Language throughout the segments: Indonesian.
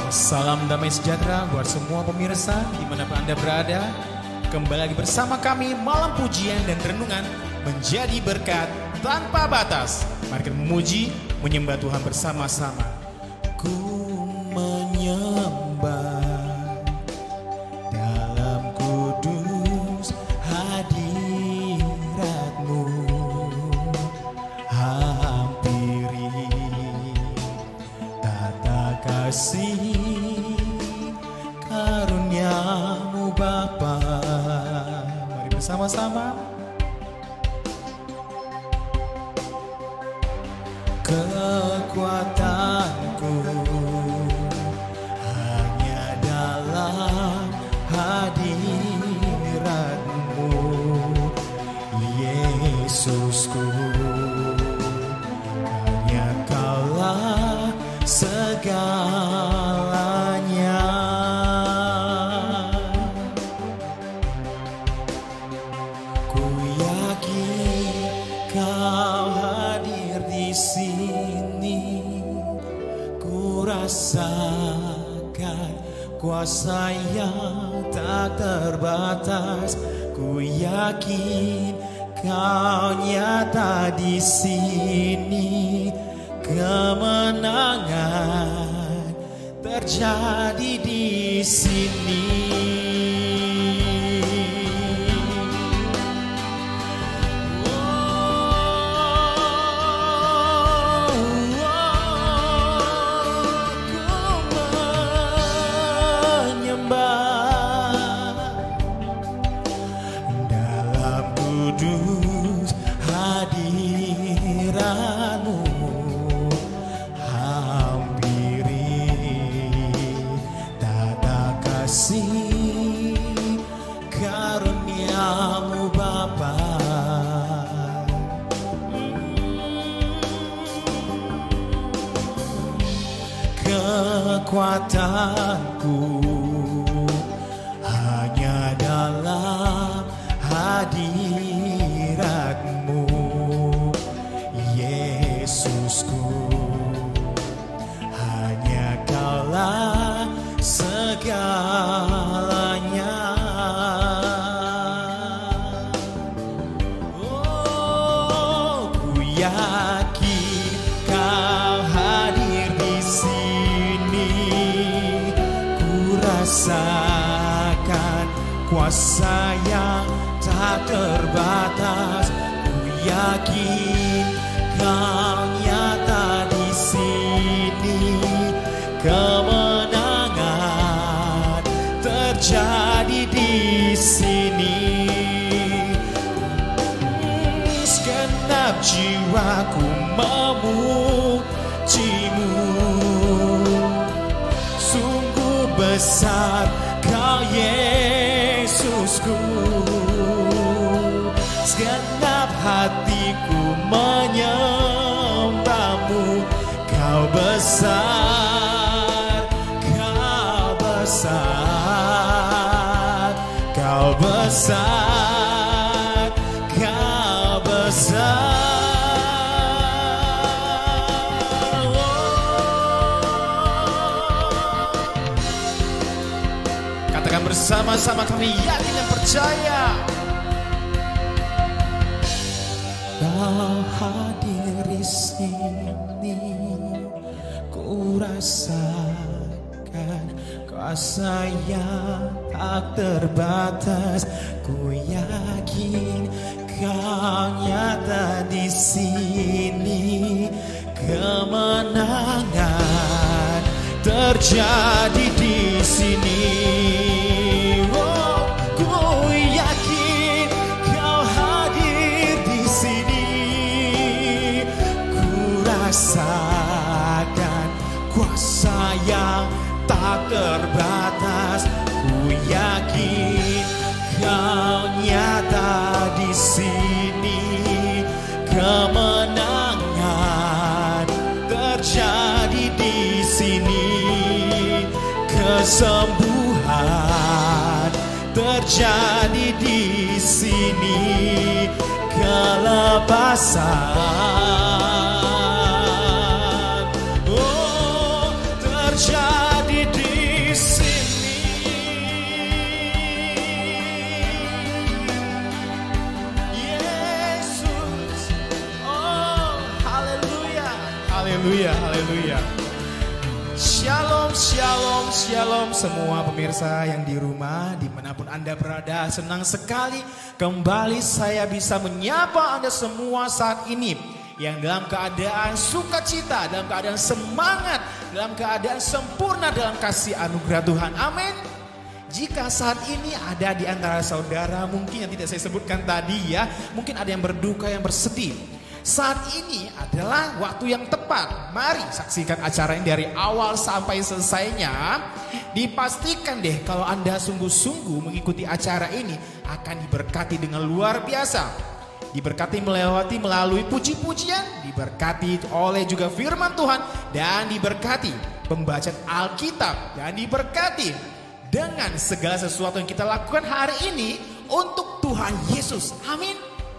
Salam damai sejahtera buat semua pemirsa dimanapun Anda berada. Kembali lagi bersama kami malam pujian dan renungan menjadi berkat tanpa batas. Mari kita memuji, menyembah Tuhan bersama-sama. Ku menyembah dalam kudus hadirat-Mu, hampiri tata kasih karunia-Mu Bapa. Mari bersama-sama. Kekuatanku hanya dalam hadirat-Mu, Yesusku. Hanya Kaulah segalanya. Ku yakin Kau hadir di sini. Ku rasakan kuasa yang tak terbatas. Ku yakin Kau nyata di sini. Kemenangan terjadi di sini. Kudus hadirat-Mu, hampiri tata kasih karunia-Mu Bapa. Kekuatanku hanya dalam hadirat-Mu, Yesusku. Hanya Kaulah segalanya. Oh, ku yakin Kau hadir di sini. Ku rasakan kuasa yang tak terbatas. Ku yakin Kau nyata di sini. Kemenangan terjadi di sini. Segenap jiwaku memuji-Mu. Sungguh besar Kau, Yesusku. Segenap hatiku menyembah-Mu. Kau besar, Kau besar, Kau besar, Kau besar. Katakan bersama-sama, kami yakin dan percaya. Kau hadir di sini. Ku rasakan kuasa yang tak terbatas. Ku yakin Kau nyata di sini. Kemenangan terjadi di sini. Oh, ku yakin Kau hadir di sini. Ku rasakan kuasa yang tak terbatas. Ku yakin Kau nyata di sini. Kemenangan terjadi di sini. Kesembuhan terjadi di sini. Kelepasan terjadi di haleluya. Shalom, shalom, shalom semua pemirsa yang di rumah dimanapun Anda berada. Senang sekali kembali saya bisa menyapa Anda semua saat ini, yang dalam keadaan sukacita, dalam keadaan semangat, dalam keadaan sempurna dalam kasih anugerah Tuhan. Amin. Jika saat ini ada di antara saudara mungkin yang tidak saya sebutkan tadi ya, mungkin ada yang berduka, yang bersedih, saat ini adalah waktu yang tepat. Mari saksikan acara ini dari awal sampai selesainya. Dipastikan deh kalau Anda sungguh-sungguh mengikuti acara ini akan diberkati dengan luar biasa. Diberkati melalui puji-pujian, diberkati oleh juga firman Tuhan, dan diberkati pembacaan Alkitab, dan diberkati dengan segala sesuatu yang kita lakukan hari ini untuk Tuhan Yesus. Amin.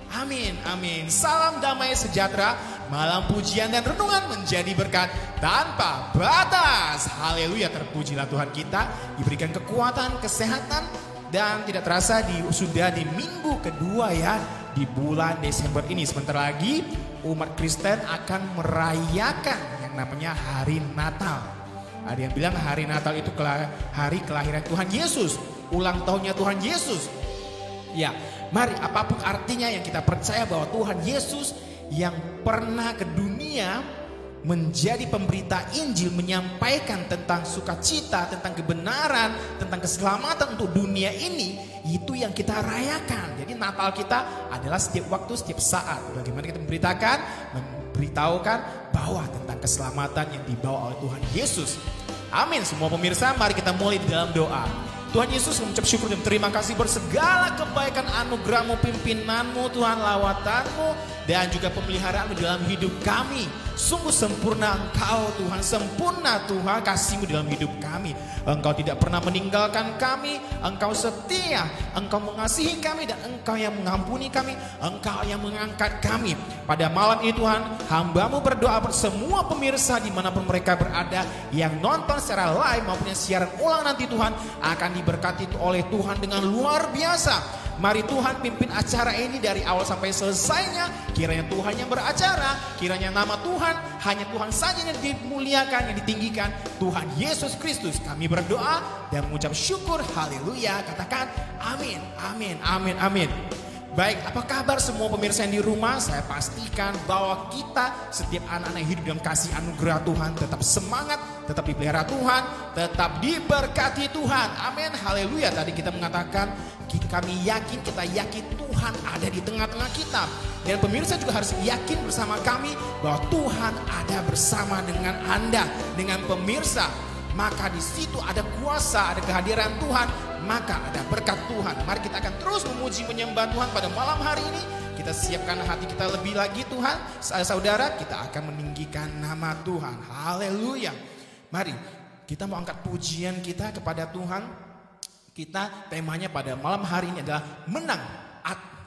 Amin, amin. Salam damai sejahtera, malam pujian dan renungan menjadi berkat tanpa batas. Haleluya, terpujilah Tuhan kita, diberikan kekuatan, kesehatan, dan tidak terasa sudah di minggu kedua ya, di bulan Desember ini. Sebentar lagi umat Kristen akan merayakan yang namanya Hari Natal. Ada yang bilang hari Natal itu hari kelahiran Tuhan Yesus, ulang tahunnya Tuhan Yesus. Ya, mari apapun artinya yang kita percaya bahwa Tuhan Yesus yang pernah ke dunia menjadi pemberita Injil, menyampaikan tentang sukacita, tentang kebenaran, tentang keselamatan untuk dunia ini, itu yang kita rayakan. Jadi Natal kita adalah setiap waktu, setiap saat. Bagaimana kita memberitahukan bahwa tentang keselamatan yang dibawa oleh Tuhan Yesus. Amin. Semua pemirsa, mari kita mulai di dalam doa. Tuhan Yesus, mengucap syukur dan terima kasih bersegala kebaikan anugerah-Mu, pimpinanmu Tuhan, lawatanmu, dan juga pemeliharaanmu dalam hidup kami. Sungguh sempurna Engkau Tuhan, sempurna Tuhan kasih-Mu dalam hidup kami. Engkau tidak pernah meninggalkan kami, Engkau setia, Engkau mengasihi kami, dan Engkau yang mengampuni kami, Engkau yang mengangkat kami. Pada malam ini Tuhan, hamba-Mu berdoa semua pemirsa dimanapun mereka berada, yang nonton secara live maupun yang siaran ulang nanti Tuhan, akan diberkati oleh Tuhan dengan luar biasa. Mari Tuhan pimpin acara ini dari awal sampai selesainya. Kiranya Tuhan yang beracara, kiranya nama Tuhan, hanya Tuhan saja yang dimuliakan, yang ditinggikan. Tuhan Yesus Kristus kami berdoa dan mengucap syukur, haleluya. Katakan amin, amin, amin, amin. Baik, apa kabar semua pemirsa yang di rumah? Saya pastikan bahwa kita setiap anak-anak yang hidup dalam kasih anugerah Tuhan tetap semangat, tetap dipelihara Tuhan, tetap diberkati Tuhan. Amin, haleluya. Tadi kita mengatakan kami yakin, kita yakin Tuhan ada di tengah-tengah kita. Dan pemirsa juga harus yakin bersama kami bahwa Tuhan ada bersama dengan Anda, dengan pemirsa. Maka di situ ada kuasa, ada kehadiran Tuhan, maka ada berkat Tuhan. Mari kita akan terus memuji menyembah Tuhan pada malam hari ini. Kita siapkan hati kita lebih lagi Tuhan. Saudara, kita akan meninggikan nama Tuhan. Haleluya. Mari kita mau angkat pujian kita kepada Tuhan. Kita temanya pada malam hari ini adalah menang.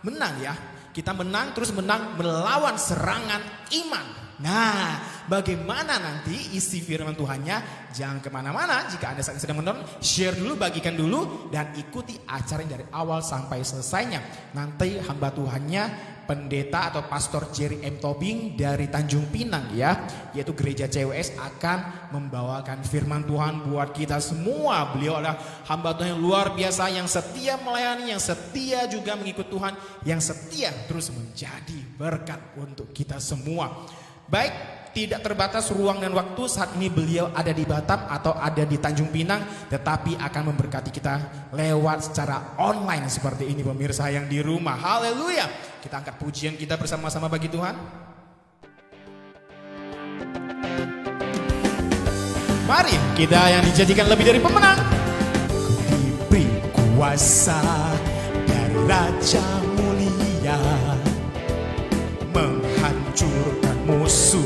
Menang ya. Kita menang, terus menang melawan serangan iman. Nah, bagaimana nanti isi firman Tuhannya? Jangan kemana-mana. Jika Anda sedang menonton, share dulu, bagikan dulu, dan ikuti acara dari awal sampai selesainya. Nanti hamba Tuhannya, pendeta atau pastor Jerry M. Tobing dari Tanjung Pinang ya, yaitu gereja CWS, akan membawakan firman Tuhan buat kita semua. Beliau adalah hamba Tuhan yang luar biasa, yang setia melayani, yang setia juga mengikut Tuhan, yang setia terus menjadi berkat untuk kita semua. Baik, tidak terbatas ruang dan waktu. Saat ini beliau ada di Batam atau ada di Tanjung Pinang, tetapi akan memberkati kita lewat secara online seperti ini pemirsa yang di rumah. Haleluya. Kita angkat pujian kita bersama-sama bagi Tuhan. Mari kita yang dijadikan lebih dari pemenang. Diberi kuasa dari Raja Mulia, menghancurkan musuh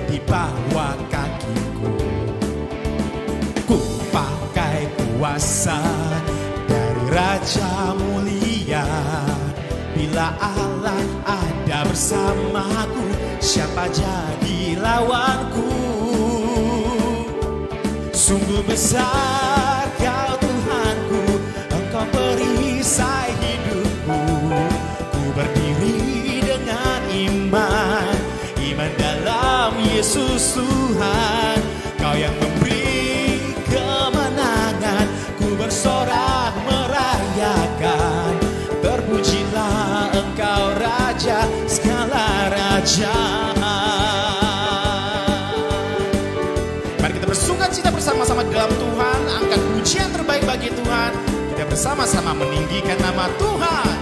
di bawah kakiku. Ku pakai kuasa dari Raja Mulia. Bila Allah ada bersamaku, siapa jadi lawanku? Sungguh besar Kau Tuhanku, Engkau perisai hidupku. Ku berdiri dengan iman dalam Yesus bersorak merayakan. Terpujilah Engkau Raja segala raja. Mari kita bersukacita bersama-sama dalam Tuhan, angkat pujian terbaik bagi Tuhan. Kita bersama-sama meninggikan nama Tuhan.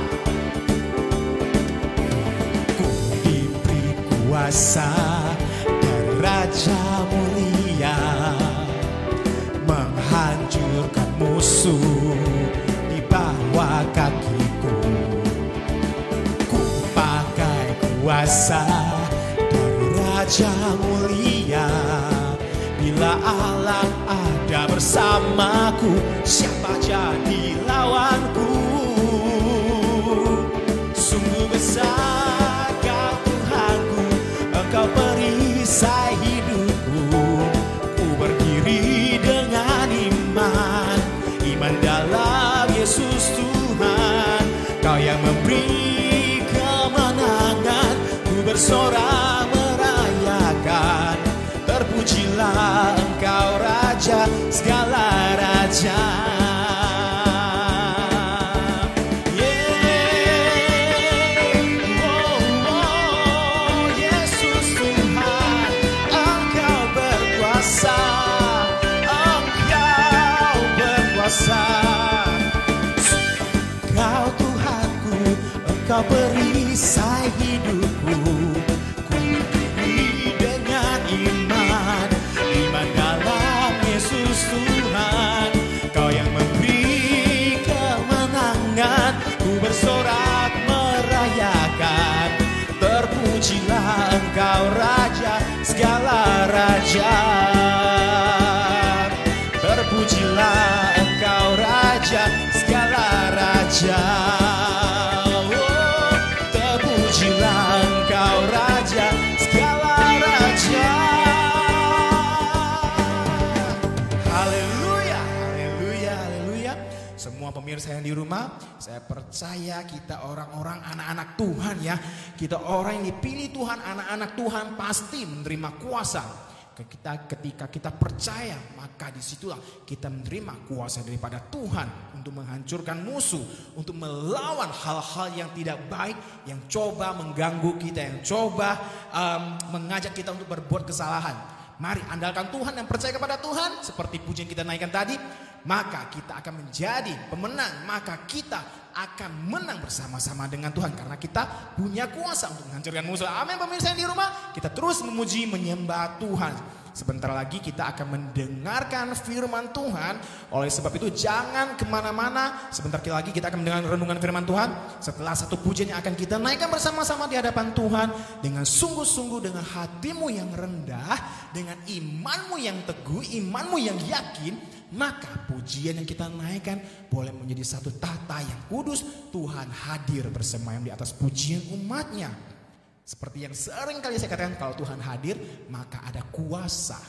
Ku diberi kuasa dari Raja mulia, menghancurkan musuh di bawah kakiku. Ku pakai kuasa dari Raja mulia. Bila Allah ada bersamaku, siapa jadi lawanku? Sungguh besar Kau Tuhanku, Engkau perisai hidupku. Ku berdiri dengan iman, iman dalam Yesus Tuhan. Kau yang memberi kemenangan, ku bersorak merayakan. Terpujilah Engkau Raja segala raja. Yesus Tuhan, Engkau berkuasa, Engkau berkuasa. Engkau Tuhanku, Engkau perisai hidupku. Tuhan, Kau yang memberi kemenangan, ku bersorak merayakan. Terpujilah Engkau Raja segala raja. Terpujilah Engkau Raja segala raja. Oh, terpujilah Engkau Raja segala raja. Semua pemirsa yang di rumah, saya percaya kita orang-orang anak-anak Tuhan ya. Kita orang yang dipilih Tuhan, anak-anak Tuhan pasti menerima kuasa. Ketika kita percaya, maka disitulah kita menerima kuasa daripada Tuhan untuk menghancurkan musuh, untuk melawan hal-hal yang tidak baik, yang coba mengganggu kita, yang coba mengajak kita untuk berbuat kesalahan. Mari andalkan Tuhan dan percaya kepada Tuhan. Seperti pujian kita naikkan tadi, maka kita akan menjadi pemenang. Maka kita akan menang bersama-sama dengan Tuhan, karena kita punya kuasa untuk menghancurkan musuh. Amin pemirsa yang di rumah, kita terus memuji menyembah Tuhan. Sebentar lagi kita akan mendengarkan firman Tuhan. Oleh sebab itu jangan kemana-mana. Sebentar lagi kita akan mendengar renungan firman Tuhan. Setelah satu pujian yang akan kita naikkan bersama-sama di hadapan Tuhan, dengan sungguh-sungguh, dengan hatimu yang rendah, dengan imanmu yang teguh, imanmu yang yakin, maka pujian yang kita naikkan boleh menjadi satu tata yang kudus. Tuhan hadir bersemayam di atas pujian umatnya. Seperti yang sering kali saya katakan, kalau Tuhan hadir maka ada kuasa.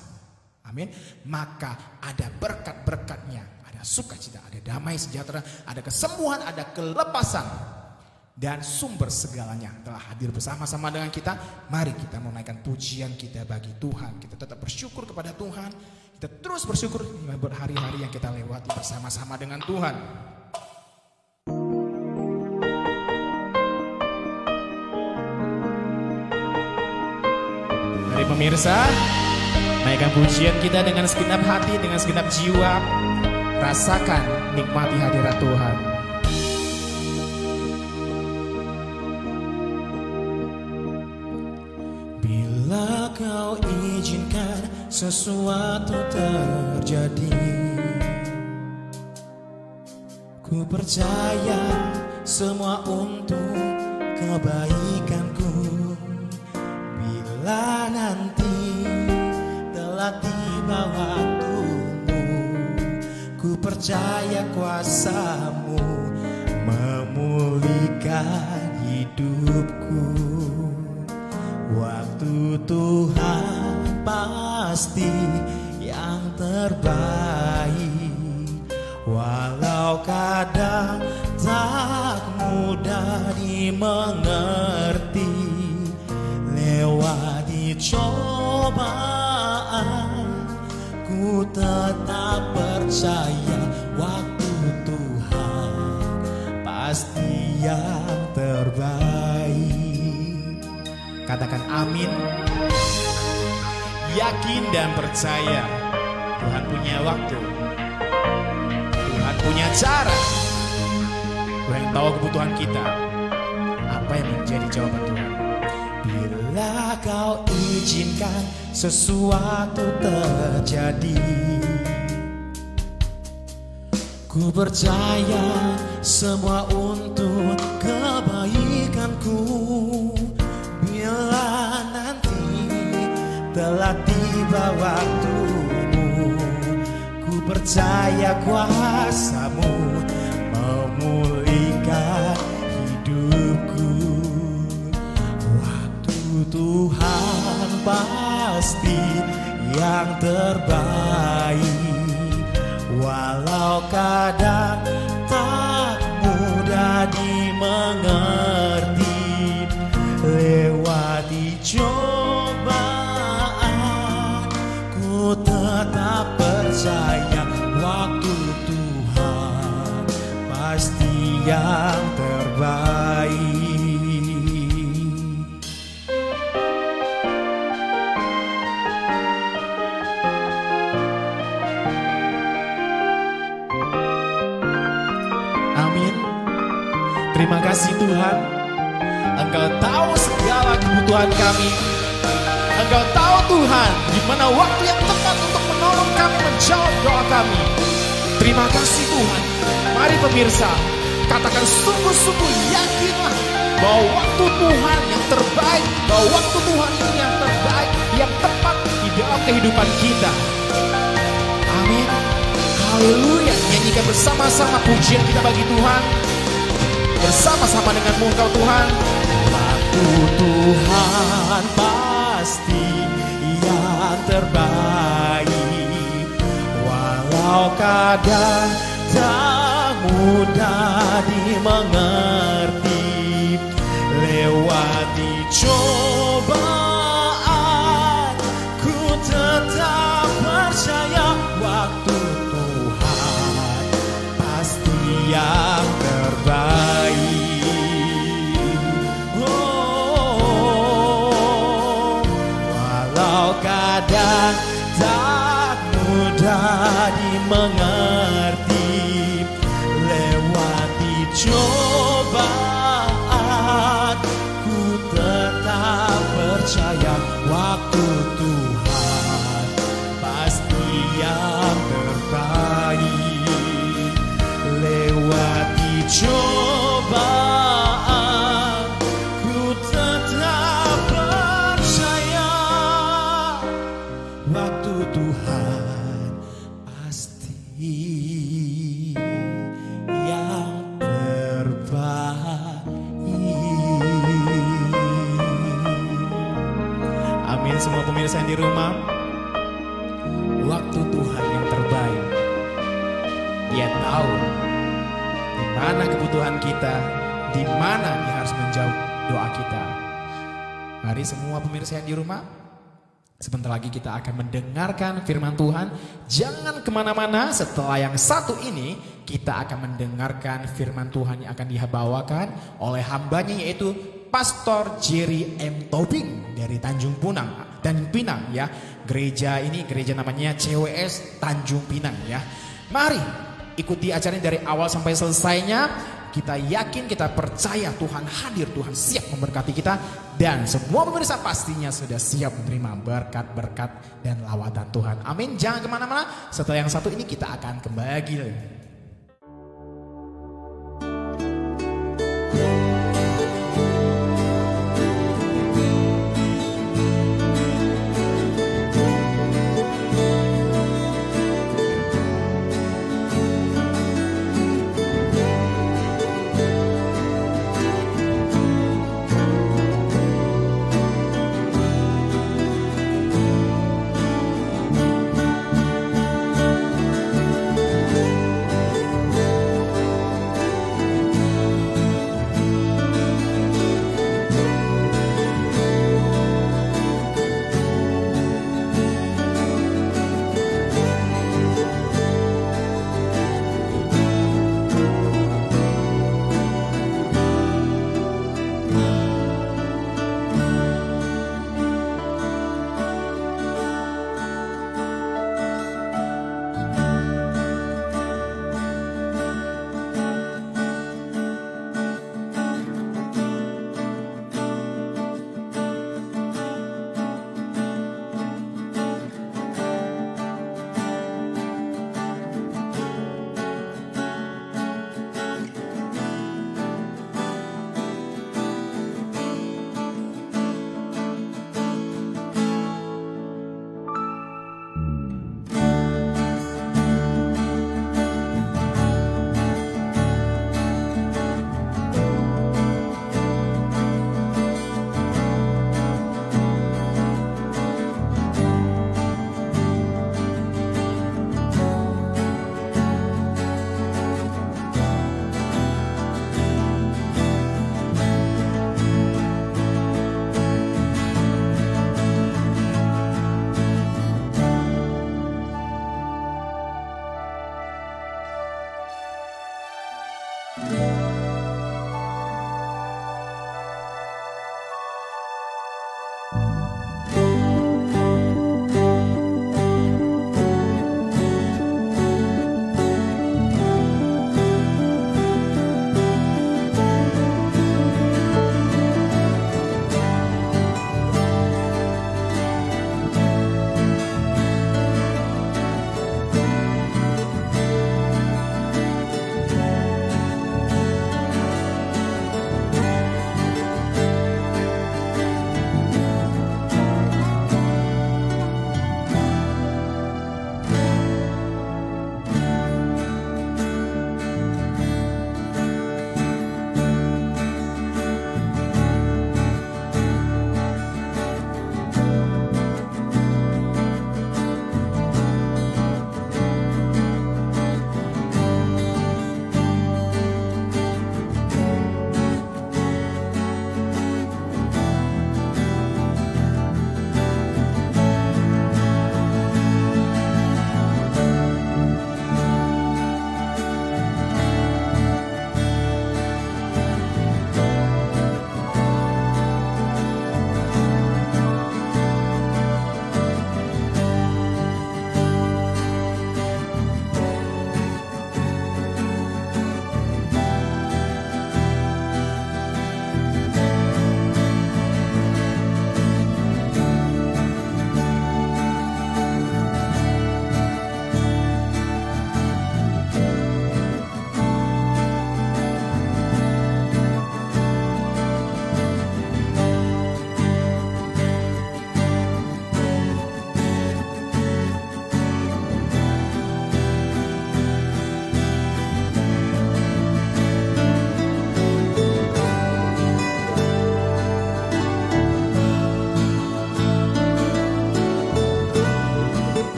Amin. Maka ada berkat-berkatnya, ada sukacita, ada damai sejahtera, ada kesembuhan, ada kelepasan. Dan sumber segalanya telah hadir bersama-sama dengan kita. Mari kita menaikkan pujian kita bagi Tuhan. Kita tetap bersyukur kepada Tuhan. Kita terus bersyukur buat hari-hari yang kita lewati bersama-sama dengan Tuhan. Mari pemirsa, naikkan pujian kita dengan segenap hati, dengan segenap jiwa. Rasakan, nikmati hadirat Tuhan. Bila Kau izinkan sesuatu terjadi, ku percaya semua untuk kebaikanku. Bila nanti telah tiba waktumu, ku percaya kuasa-Mu memulihkan hidupku. Waktu Tuhan pasti yang terbaik, walau kadang tak mudah dimengerti. Lewati cobaan, ku tetap percaya waktu yakin dan percaya Tuhan punya waktu, Tuhan punya cara. Tuhan yang tahu kebutuhan kita, apa yang menjadi jawaban Tuhan. Bila kau izinkan sesuatu terjadi, ku percaya semua untuk kebaikanku. Bila nanti telah tiba waktumu, ku percaya kuasa-Mu memulihkan hidupku. Waktu Tuhan pasti yang terbaik, walau kadang tak mudah dimengerti. Lewati cobaan, ku tetap percaya waktu Tuhan pasti yang terbaik. Amin. Terima kasih Tuhan, Engkau tahu segala kebutuhan kami. Engkau tahu Tuhan di mana waktu yang tepat untuk menolong kami, menjawab doa kami. Terima kasih Tuhan. Mari pemirsa, katakan sungguh-sungguh yakinlah bahwa waktu Tuhan yang terbaik, bahwa waktu Tuhan itu yang terbaik, yang tepat di dalam kehidupan kita. Amin. Haleluya. Nyanyikan bersama-sama pujian kita bagi Tuhan. Bersama-sama denganmu Engkau Tuhan. Waktu Tuhan pasti yang terbaik, walau kadang tak mudah dimengerti. Lewati cobaan, ku tetap percaya waktu Tuhan pasti yang terbaik. Kadang tak mudah dimengerti. Lewati cobaan, ku tetap percaya waktu Tuhan pasti yang terbaik. Lewati cobaan, ku tetap percaya waktu Tuhan pasti yang terbaik. Amin. Semua pemirsa yang di rumah, waktu Tuhan yang terbaik. Dia tahu di mana kebutuhan kita, di mana Dia harus menjawab doa kita. Mari semua pemirsa yang di rumah, sebentar lagi kita akan mendengarkan firman Tuhan. Jangan kemana-mana, setelah yang satu ini kita akan mendengarkan firman Tuhan yang akan dibawakan oleh hambanya, yaitu Pastor Jerry M. Tobing dari Tanjung Pinang ya. Gereja ini gereja namanya CWS Tanjung Pinang ya. Mari ikuti acaranya dari awal sampai selesainya. Kita yakin, kita percaya Tuhan hadir, Tuhan siap memberkati kita. Dan semua pemirsa pastinya sudah siap menerima berkat-berkat dan lawatan Tuhan. Amin. Jangan kemana-mana, setelah yang satu ini kita akan kembali lagi.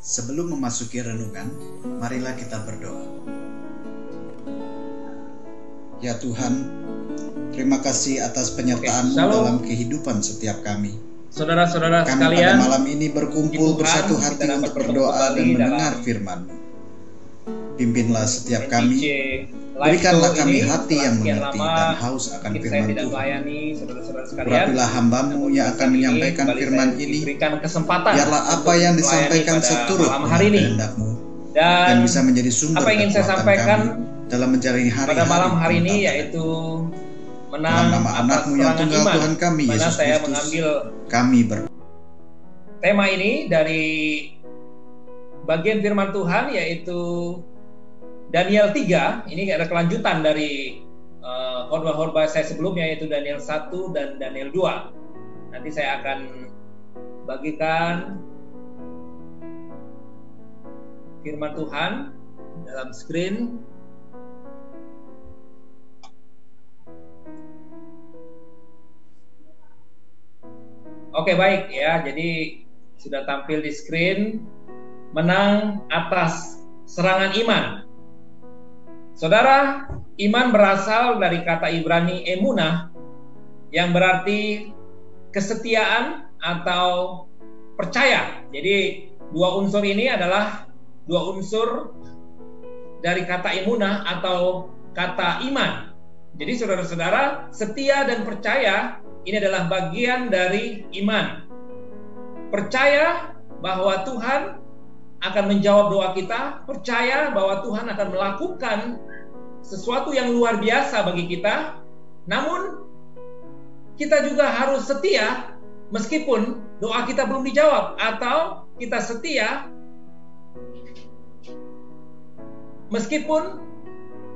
Sebelum memasuki renungan, marilah kita berdoa. Ya Tuhan, terima kasih atas penyertaan-Mu dalam kehidupan setiap kami. Saudara-saudara Kami sekalian, pada malam ini berkumpul bersatu hati untuk berdoa dan mendengar firman-Mu. Pimpinlah setiap kami, berikanlah kami hati yang mengerti dan haus akan firman Tuhan. Urapilah hamba-Mu yang akan menyampaikan firman ini, biarlah apa yang disampaikan seturut dengan kehendak-Mu dan bisa menjadi sumber kekuatan kami dalam menjalani hari-hari pada malam hari ini, yaitu menang dalam nama anakmu yang tunggal iman, Tuhan kami Yesus saya Kristus, mengambil kami tema ini dari bagian firman Tuhan, yaitu Daniel 3. Ini ada kelanjutan dari khotbah saya sebelumnya, yaitu Daniel 1 dan Daniel 2. Nanti saya akan bagikan firman Tuhan dalam screen. Oke, baik ya. Jadi sudah tampil di screen, menang atas serangan iman. Saudara, iman berasal dari kata Ibrani emunah, yang berarti kesetiaan atau percaya. Jadi dua unsur ini adalah dua unsur dari kata emunah atau kata iman. Jadi saudara-saudara, setia dan percaya ini adalah bagian dari iman. Percaya bahwa Tuhan akan menjawab doa kita, percaya bahwa Tuhan akan melakukan sesuatu yang luar biasa bagi kita. Namun kita juga harus setia meskipun doa kita belum dijawab, atau kita setia meskipun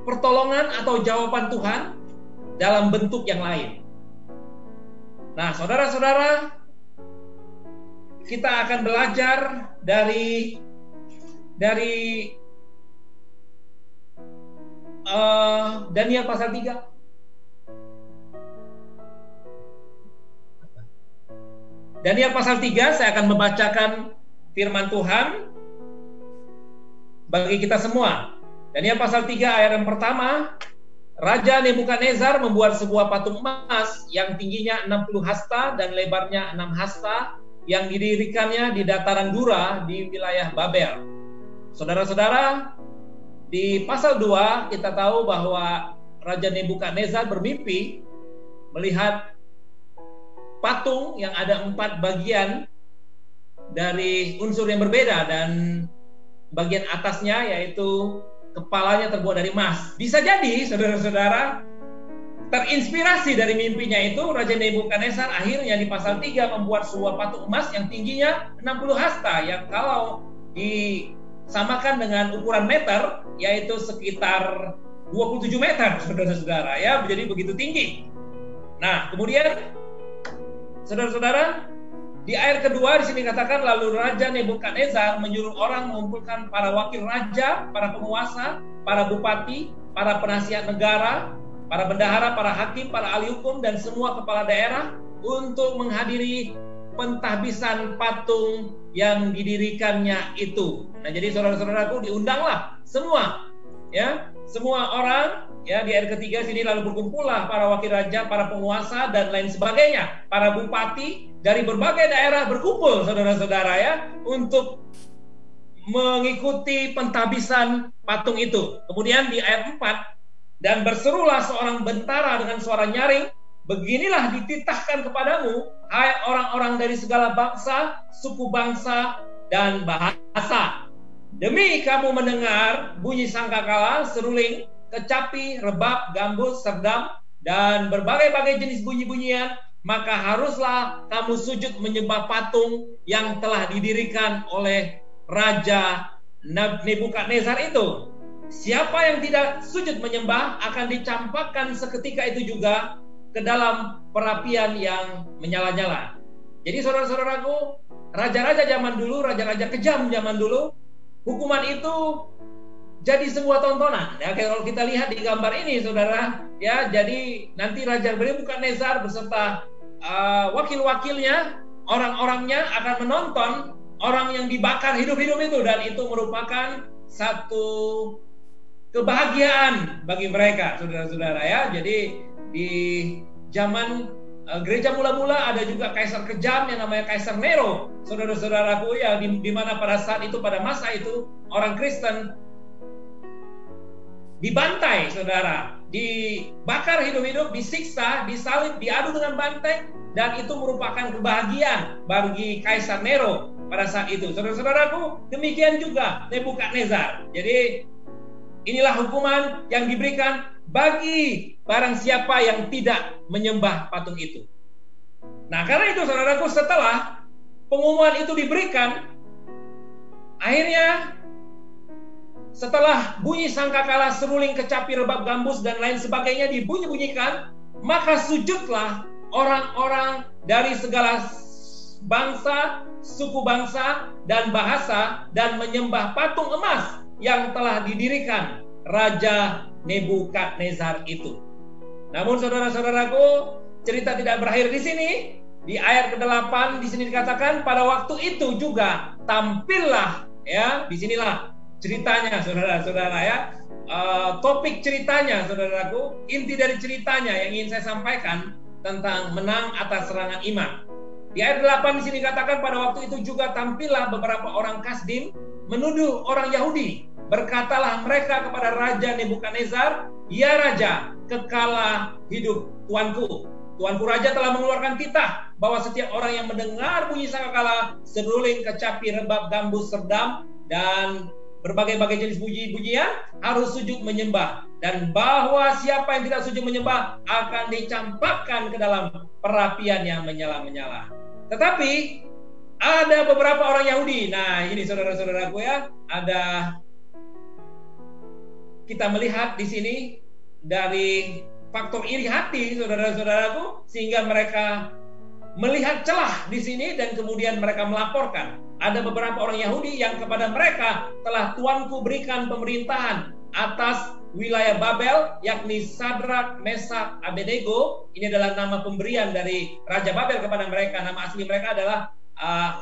pertolongan atau jawaban Tuhan dalam bentuk yang lain. Nah, saudara-saudara, kita akan belajar dari Daniel pasal 3. Daniel pasal 3, saya akan membacakan firman Tuhan bagi kita semua. Daniel pasal 3 ayat yang pertama. Raja Nebukadnezar membuat sebuah patung emas yang tingginya 60 hasta dan lebarnya 6 hasta, yang didirikannya di dataran Dura di wilayah Babel. Saudara-saudara, di pasal 2 kita tahu bahwa Raja Nebukadnezar bermimpi melihat patung yang ada 4 bagian dari unsur yang berbeda, dan bagian atasnya yaitu kepalanya terbuat dari emas. Bisa jadi saudara-saudara terinspirasi dari mimpinya itu, Raja Nebukadnezar akhirnya di pasal 3 membuat sebuah patung emas yang tingginya 60 hasta, yang kalau disamakan dengan ukuran meter yaitu sekitar 27 meter, saudara-saudara ya, jadi begitu tinggi. Nah, kemudian saudara-saudara, di ayat kedua di sini katakan, lalu Raja Nebukadnezar menyuruh orang mengumpulkan para wakil raja, para penguasa, para bupati, para penasihat negara, para bendahara, para hakim, para ahli hukum, dan semua kepala daerah untuk menghadiri pentahbisan patung yang didirikannya itu. Nah, jadi saudara-saudaraku, diundanglah semua, ya, semua orang. Ya, di ayat ketiga sini, lalu berkumpullah para wakil raja, para penguasa, dan lain sebagainya, para bupati dari berbagai daerah berkumpul, saudara-saudara ya, untuk mengikuti pentahbisan patung itu. Kemudian di ayat 4, dan berserulah seorang bentara dengan suara nyaring, beginilah dititahkan kepadamu, hai orang-orang dari segala bangsa, suku bangsa, dan bahasa. Demi kamu mendengar bunyi sangkakala, seruling, kecapi, rebab, gambus, serdam, dan berbagai-bagai jenis bunyi-bunyian, maka haruslah kamu sujud menyembah patung yang telah didirikan oleh Raja Nebukadnezar itu. Siapa yang tidak sujud menyembah akan dicampakkan seketika itu juga ke dalam perapian yang menyala-nyala. Jadi saudara-saudaraku, raja-raja zaman dulu, raja-raja kejam zaman dulu, hukuman itu jadi sebuah tontonan. Ya, kalau kita lihat di gambar ini, saudara, ya, jadi nanti Raja Nebukadnezar beserta wakil-wakilnya, orang-orangnya akan menonton orang yang dibakar hidup-hidup itu, dan itu merupakan satu kebahagiaan bagi mereka, saudara-saudara ya. Jadi di zaman gereja mula-mula ada juga kaisar kejam yang namanya Kaisar Nero, saudara-saudaraku ya, di mana pada saat itu, pada masa itu, orang Kristen dibantai, saudara, dibakar hidup-hidup, disiksa, disalib, diadu dengan banteng, dan itu merupakan kebahagiaan bagi Kaisar Nero pada saat itu. Saudara-saudaraku, demikian juga Nebukadnezar. Jadi Inilah hukuman yang diberikan bagi barang siapa yang tidak menyembah patung itu. Nah, karena itu saudaraku, setelah pengumuman itu diberikan, akhirnya setelah bunyi sangkakala, seruling, kecapi, rebab gambus, dan lain sebagainya dibunyi-bunyikan, maka sujudlah orang-orang dari segala bangsa, suku bangsa, dan bahasa, dan menyembah patung emas yang telah didirikan Raja Nebukadnezar itu. Namun saudara-saudaraku, cerita tidak berakhir di sini. Di ayat ke-8 di sini dikatakan pada waktu itu juga tampillah, ya, disinilah ceritanya saudara-saudara, ya. Topik ceritanya saudaraku, inti dari ceritanya yang ingin saya sampaikan tentang menang atas serangan iman. Di ayat 8 di sini dikatakan pada waktu itu juga tampillah beberapa orang Kasdim menuduh orang Yahudi. Berkatalah mereka kepada Raja Nebukadnezar, "Ya Raja, kekalah hidup Tuanku. Tuanku Raja telah mengeluarkan titah bahwa setiap orang yang mendengar bunyi sangkakala, seruling, kecapi, rebab, gambus, serdam, dan berbagai-bagai jenis bunyi-bunyian harus sujud menyembah. Dan bahwa siapa yang tidak sujud menyembah akan dicampakkan ke dalam perapian yang menyala-menyala." Tetapi ada beberapa orang Yahudi. Nah, ini saudara-saudaraku, ya, kita melihat di sini dari faktor iri hati, saudara-saudaraku, sehingga mereka melihat celah di sini dan kemudian mereka melaporkan. Ada beberapa orang Yahudi yang kepada mereka telah Tuanku berikan pemerintahan atas wilayah Babel, yakni Sadrak, Mesak, Abednego. Ini adalah nama pemberian dari Raja Babel kepada mereka. Nama asli mereka adalah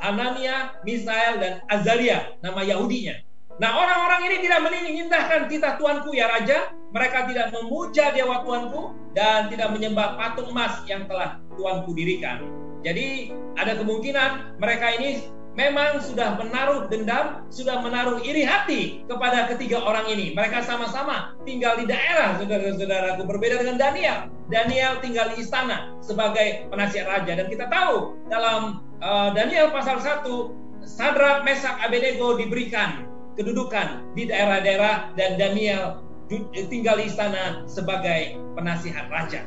Hanania, Misael, dan Azalia, nama Yahudinya. Nah, orang-orang ini tidak mengindahkan titah Tuanku ya Raja. Mereka tidak memuja dewa Tuanku dan tidak menyembah patung emas yang telah Tuanku dirikan. Jadi ada kemungkinan mereka ini memang sudah menaruh dendam, sudah menaruh iri hati kepada ketiga orang ini. Mereka sama-sama tinggal di daerah, saudara-saudaraku, berbeda dengan Daniel. Daniel tinggal di istana sebagai penasihat raja. Dan kita tahu dalam Daniel pasal 1, Sadrak, Mesak, Abednego diberikan kedudukan di daerah-daerah dan Daniel tinggal di istana sebagai penasihat raja.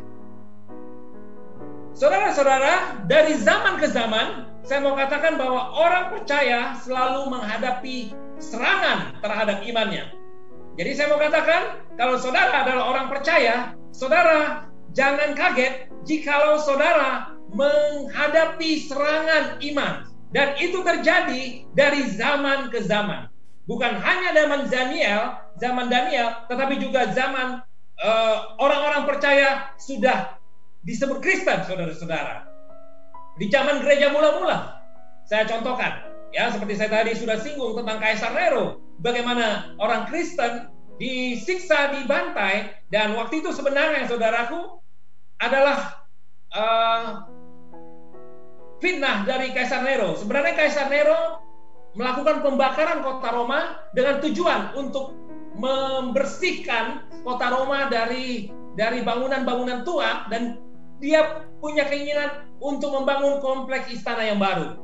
Saudara-saudara, dari zaman ke zaman saya mau katakan bahwa orang percaya selalu menghadapi serangan terhadap imannya. Jadi saya mau katakan, kalau saudara adalah orang percaya, saudara jangan kaget jikalau saudara menghadapi serangan iman. Dan itu terjadi dari zaman ke zaman. Bukan hanya zaman Daniel, tetapi juga zaman orang-orang percaya sudah disebut Kristen, saudara-saudara. Di zaman gereja mula-mula, saya contohkan, ya, seperti saya tadi sudah singgung tentang Kaisar Nero, bagaimana orang Kristen disiksa, dibantai, dan waktu itu sebenarnya, saudaraku, adalah fitnah dari Kaisar Nero. Sebenarnya Kaisar Nero melakukan pembakaran kota Roma dengan tujuan untuk membersihkan kota Roma dari bangunan-bangunan tua, dan dia punya keinginan untuk membangun kompleks istana yang baru.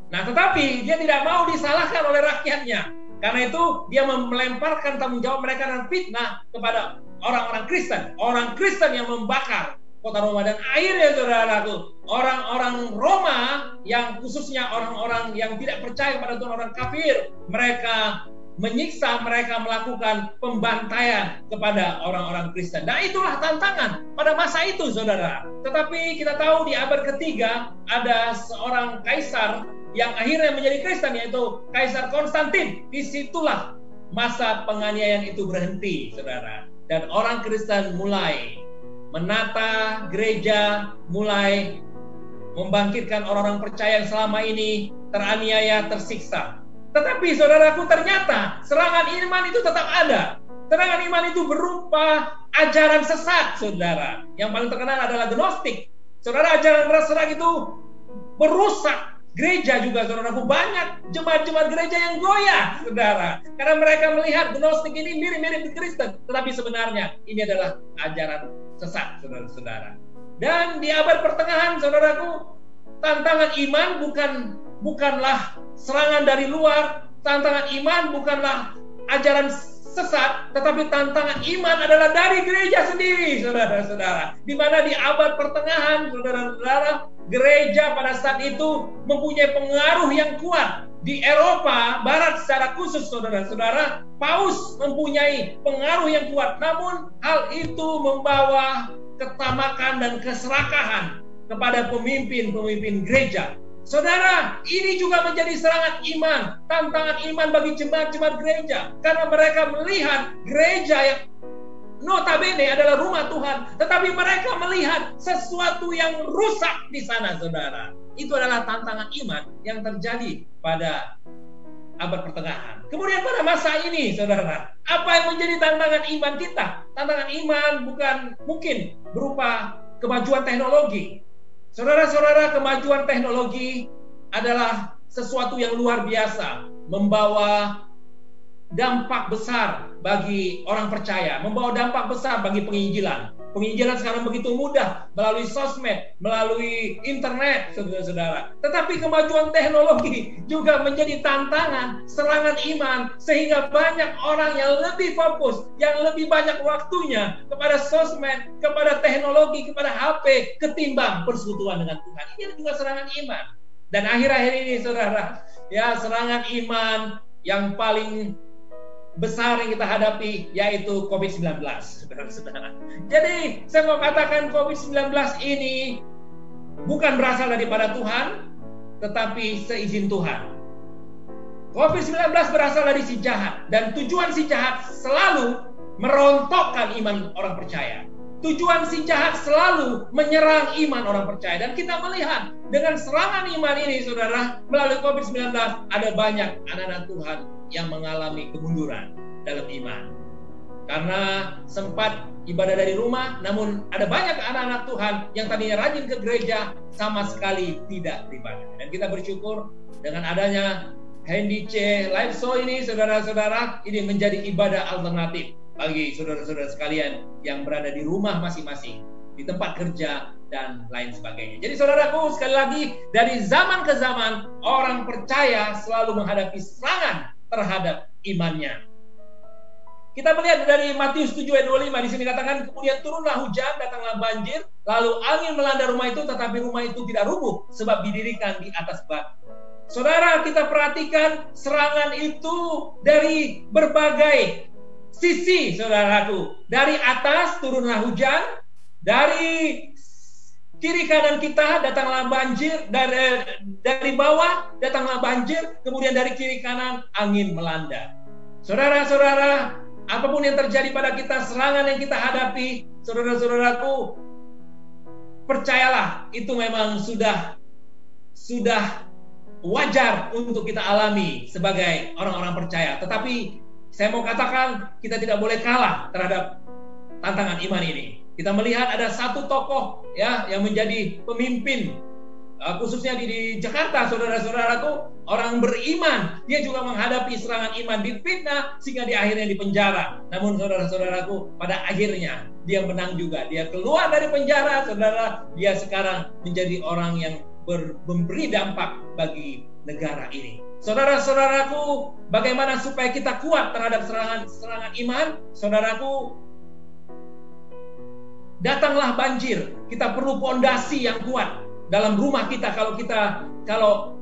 Nah, tetapi dia tidak mau disalahkan oleh rakyatnya. Karena itu dia melemparkan tanggung jawab mereka dan fitnah kepada orang-orang Kristen. Orang Kristen yang membakar kota Roma. Dan akhirnya, saudaraku, orang-orang Roma yang khususnya orang-orang yang tidak percaya pada Tuhan, orang kafir, mereka menyiksa, mereka melakukan pembantaian kepada orang-orang Kristen. Nah, itulah tantangan pada masa itu, saudara. Tetapi kita tahu di abad ketiga ada seorang kaisar yang akhirnya menjadi Kristen, yaitu Kaisar Konstantin. Disitulah masa penganiayaan itu berhenti, saudara. Dan orang Kristen mulai menata gereja, mulai membangkitkan orang-orang percaya yang selama ini teraniaya, tersiksa. Tetapi saudaraku, ternyata serangan iman itu tetap ada. Serangan iman itu berupa ajaran sesat, saudara. Yang paling terkenal adalah Gnostik. Saudara, ajaran sesat itu merusak gereja juga, saudaraku. Banyak jemaat-jemaat gereja yang goyah, saudara. Karena mereka melihat Gnostik ini mirip-mirip Kristen. Tetapi sebenarnya ini adalah ajaran sesat, saudara-saudara. Dan di abad pertengahan, saudaraku, tantangan iman bukanlah serangan dari luar. Tantangan iman bukanlah ajaran sesat, tetapi tantangan iman adalah dari gereja sendiri, saudara-saudara. Di mana di abad pertengahan, saudara-saudara, gereja pada saat itu mempunyai pengaruh yang kuat. Di Eropa Barat secara khusus, saudara-saudara, Paus mempunyai pengaruh yang kuat. Namun hal itu membawa ketamakan dan keserakahan kepada pemimpin-pemimpin gereja. Saudara, ini juga menjadi serangan iman, tantangan iman bagi jemaat-jemaat gereja. Karena mereka melihat gereja yang notabene adalah rumah Tuhan, tetapi mereka melihat sesuatu yang rusak di sana, saudara. Itu adalah tantangan iman yang terjadi pada abad pertengahan. Kemudian pada masa ini, saudara, apa yang menjadi tantangan iman kita? Tantangan iman bukan mungkin berupa kemajuan teknologi. Saudara-saudara, kemajuan teknologi adalah sesuatu yang luar biasa, membawa dampak besar bagi orang percaya, membawa dampak besar bagi penginjilan. Penginjilan sekarang begitu mudah melalui sosmed, melalui internet, saudara-saudara. Tetapi kemajuan teknologi juga menjadi tantangan, serangan iman, sehingga banyak orang yang lebih fokus, yang lebih banyak waktunya kepada sosmed, kepada teknologi, kepada HP, ketimbang persekutuan dengan Tuhan. Ini juga serangan iman. Dan akhir-akhir ini, saudara, ya, serangan iman yang paling besar yang kita hadapi yaitu COVID-19, saudara-saudara. Jadi saya mau katakan COVID-19 ini bukan berasal daripada Tuhan, tetapi seizin Tuhan. COVID-19 berasal dari si jahat, dan tujuan si jahat selalu merontokkan iman orang percaya. Tujuan si jahat selalu menyerang iman orang percaya. Dan kita melihat dengan serangan iman ini, saudara, melalui COVID-19 ada banyak anak-anak Tuhan yang mengalami kemunduran dalam iman. Karena sempat ibadah dari rumah, namun ada banyak anak-anak Tuhan yang tadinya rajin ke gereja sama sekali tidak beribadah. Dan kita bersyukur dengan adanya HNDC Live Show ini, saudara-saudara, ini menjadi ibadah alternatif bagi saudara-saudara sekalian yang berada di rumah masing-masing, di tempat kerja, dan lain sebagainya. Jadi saudaraku, sekali lagi, dari zaman ke zaman, orang percaya selalu menghadapi serangan terhadap imannya. Kita melihat dari Matius 7 ayat 25, di sini katakan, kemudian turunlah hujan, datanglah banjir, lalu angin melanda rumah itu, tetapi rumah itu tidak rubuh, sebab didirikan di atas batu. Saudara, kita perhatikan serangan itu dari berbagai sisi, saudaraku. Dari atas turunlah hujan, dari kiri kanan kita datanglah banjir, dari bawah datanglah banjir, kemudian dari kiri kanan angin melanda. Saudara-saudara, apapun yang terjadi pada kita, serangan yang kita hadapi, saudara-saudaraku, percayalah, itu memang sudah wajar untuk kita alami sebagai orang-orang percaya. Tetapi saya mau katakan, kita tidak boleh kalah terhadap tantangan iman ini. Kita melihat ada satu tokoh, ya, yang menjadi pemimpin, khususnya di Jakarta, saudara-saudaraku, orang beriman. Dia juga menghadapi serangan iman, difitnah, sehingga di akhirnya dipenjara. Namun saudara-saudaraku, pada akhirnya dia menang juga. Dia keluar dari penjara, saudara. Dia sekarang menjadi orang yang memberi dampak bagi negara ini. Saudara-saudaraku, bagaimana supaya kita kuat terhadap serangan iman? Saudaraku, datanglah banjir. Kita perlu pondasi yang kuat dalam rumah kita. Kalau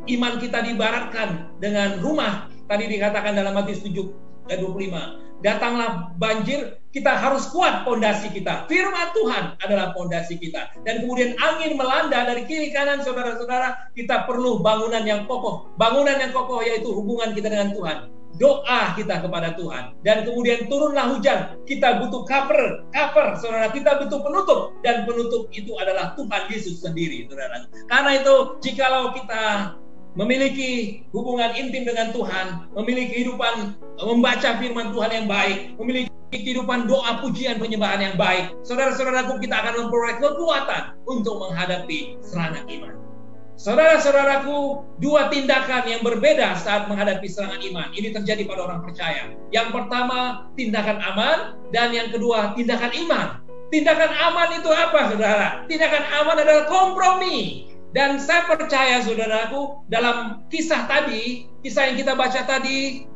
iman kita diibaratkan dengan rumah, tadi dikatakan dalam Matius 7 ayat 25, datanglah banjir, kita harus kuat pondasi kita. Firman Tuhan adalah pondasi kita. Dan kemudian angin melanda dari kiri kanan, saudara-saudara, kita perlu bangunan yang kokoh. Bangunan yang kokoh yaitu hubungan kita dengan Tuhan. Doa kita kepada Tuhan. Dan kemudian turunlah hujan. Kita butuh cover, saudara. Kita butuh penutup. Dan penutup itu adalah Tuhan Yesus sendiri, saudara. Karena itu, jikalau kita memiliki hubungan intim dengan Tuhan, memiliki kehidupan membaca firman Tuhan yang baik, memiliki kehidupan doa, pujian, penyembahan yang baik, saudara-saudaraku, kita akan memperoleh kekuatan untuk menghadapi serangan iman. Saudara-saudaraku, dua tindakan yang berbeda saat menghadapi serangan iman. Ini terjadi pada orang percaya. Yang pertama, tindakan aman, dan yang kedua, tindakan iman. Tindakan aman itu apa, saudara? Tindakan aman adalah kompromi. Dan saya percaya, saudaraku, dalam kisah yang kita baca tadi,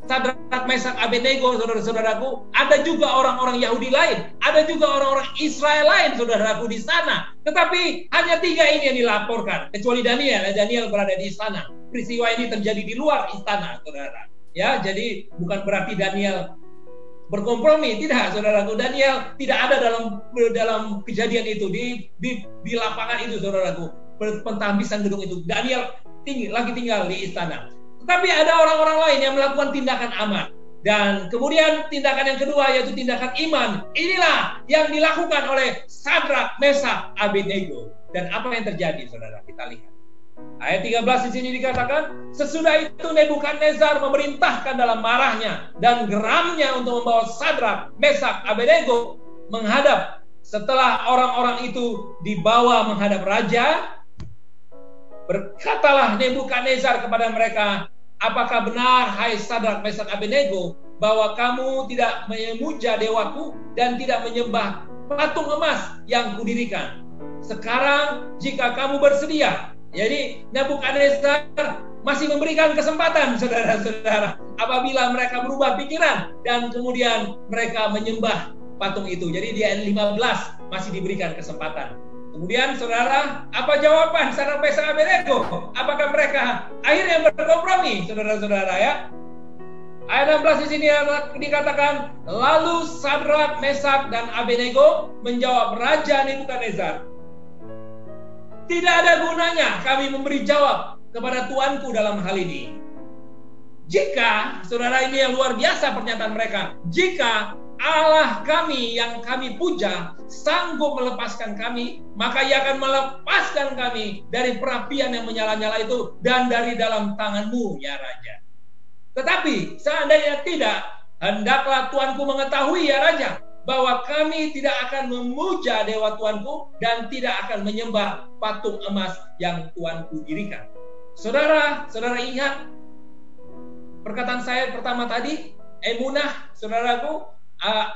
Sadrak, Mesak, Abednego, saudara-saudaraku, ada juga orang-orang Yahudi lain, ada juga orang-orang Israel lain, saudaraku, di sana. Tetapi hanya 3 ini yang dilaporkan, kecuali Daniel. Daniel berada di istana. Peristiwa ini terjadi di luar istana, saudara. Ya, jadi bukan berarti Daniel berkompromi, tidak, saudaraku. Daniel tidak ada dalam kejadian itu, di lapangan itu, saudaraku, pentahbisan gedung itu. Daniel lagi tinggal di istana. Tetapi ada orang-orang lain yang melakukan tindakan aman. Dan kemudian tindakan yang kedua yaitu tindakan iman. Inilah yang dilakukan oleh Sadrak, Mesak, Abednego. Dan apa yang terjadi, saudara? Kita lihat. Ayat 13 di sini dikatakan, sesudah itu Nebukadnezar memerintahkan dalam marahnya dan geramnya untuk membawa Sadrak, Mesak, Abednego menghadap. Setelah orang-orang itu dibawa menghadap raja, berkatalah Nebukadnezar kepada mereka, apakah benar, hai Sadrak, Mesak, Abednego, bahwa kamu tidak memuja dewaku dan tidak menyembah patung emas yang kudirikan? Sekarang jika kamu bersedia. Jadi Nebukadnezar masih memberikan kesempatan, saudara-saudara, apabila mereka berubah pikiran dan kemudian mereka menyembah patung itu. Jadi di ayat 15 masih diberikan kesempatan. Kemudian, saudara, apa jawaban Sadrak, Mesak, Abednego? Apakah mereka akhirnya berkompromi, saudara-saudara, ya? Ayat 16 di sini dikatakan, lalu Sadrak, Mesak, dan Abednego menjawab Raja Nebukadnezar, tidak ada gunanya kami memberi jawab kepada tuanku dalam hal ini. Jika, saudara, ini yang luar biasa pernyataan mereka, jika Allah kami yang kami puja sanggup melepaskan kami, maka Ia akan melepaskan kami dari perapian yang menyala-nyala itu dan dari dalam tanganmu, ya Raja. Tetapi seandainya tidak, hendaklah tuanku mengetahui, ya Raja, bahwa kami tidak akan memuja dewa tuanku dan tidak akan menyembah patung emas yang tuanku dirikan. Saudara ingat perkataan saya pertama tadi, emunah, saudaraku,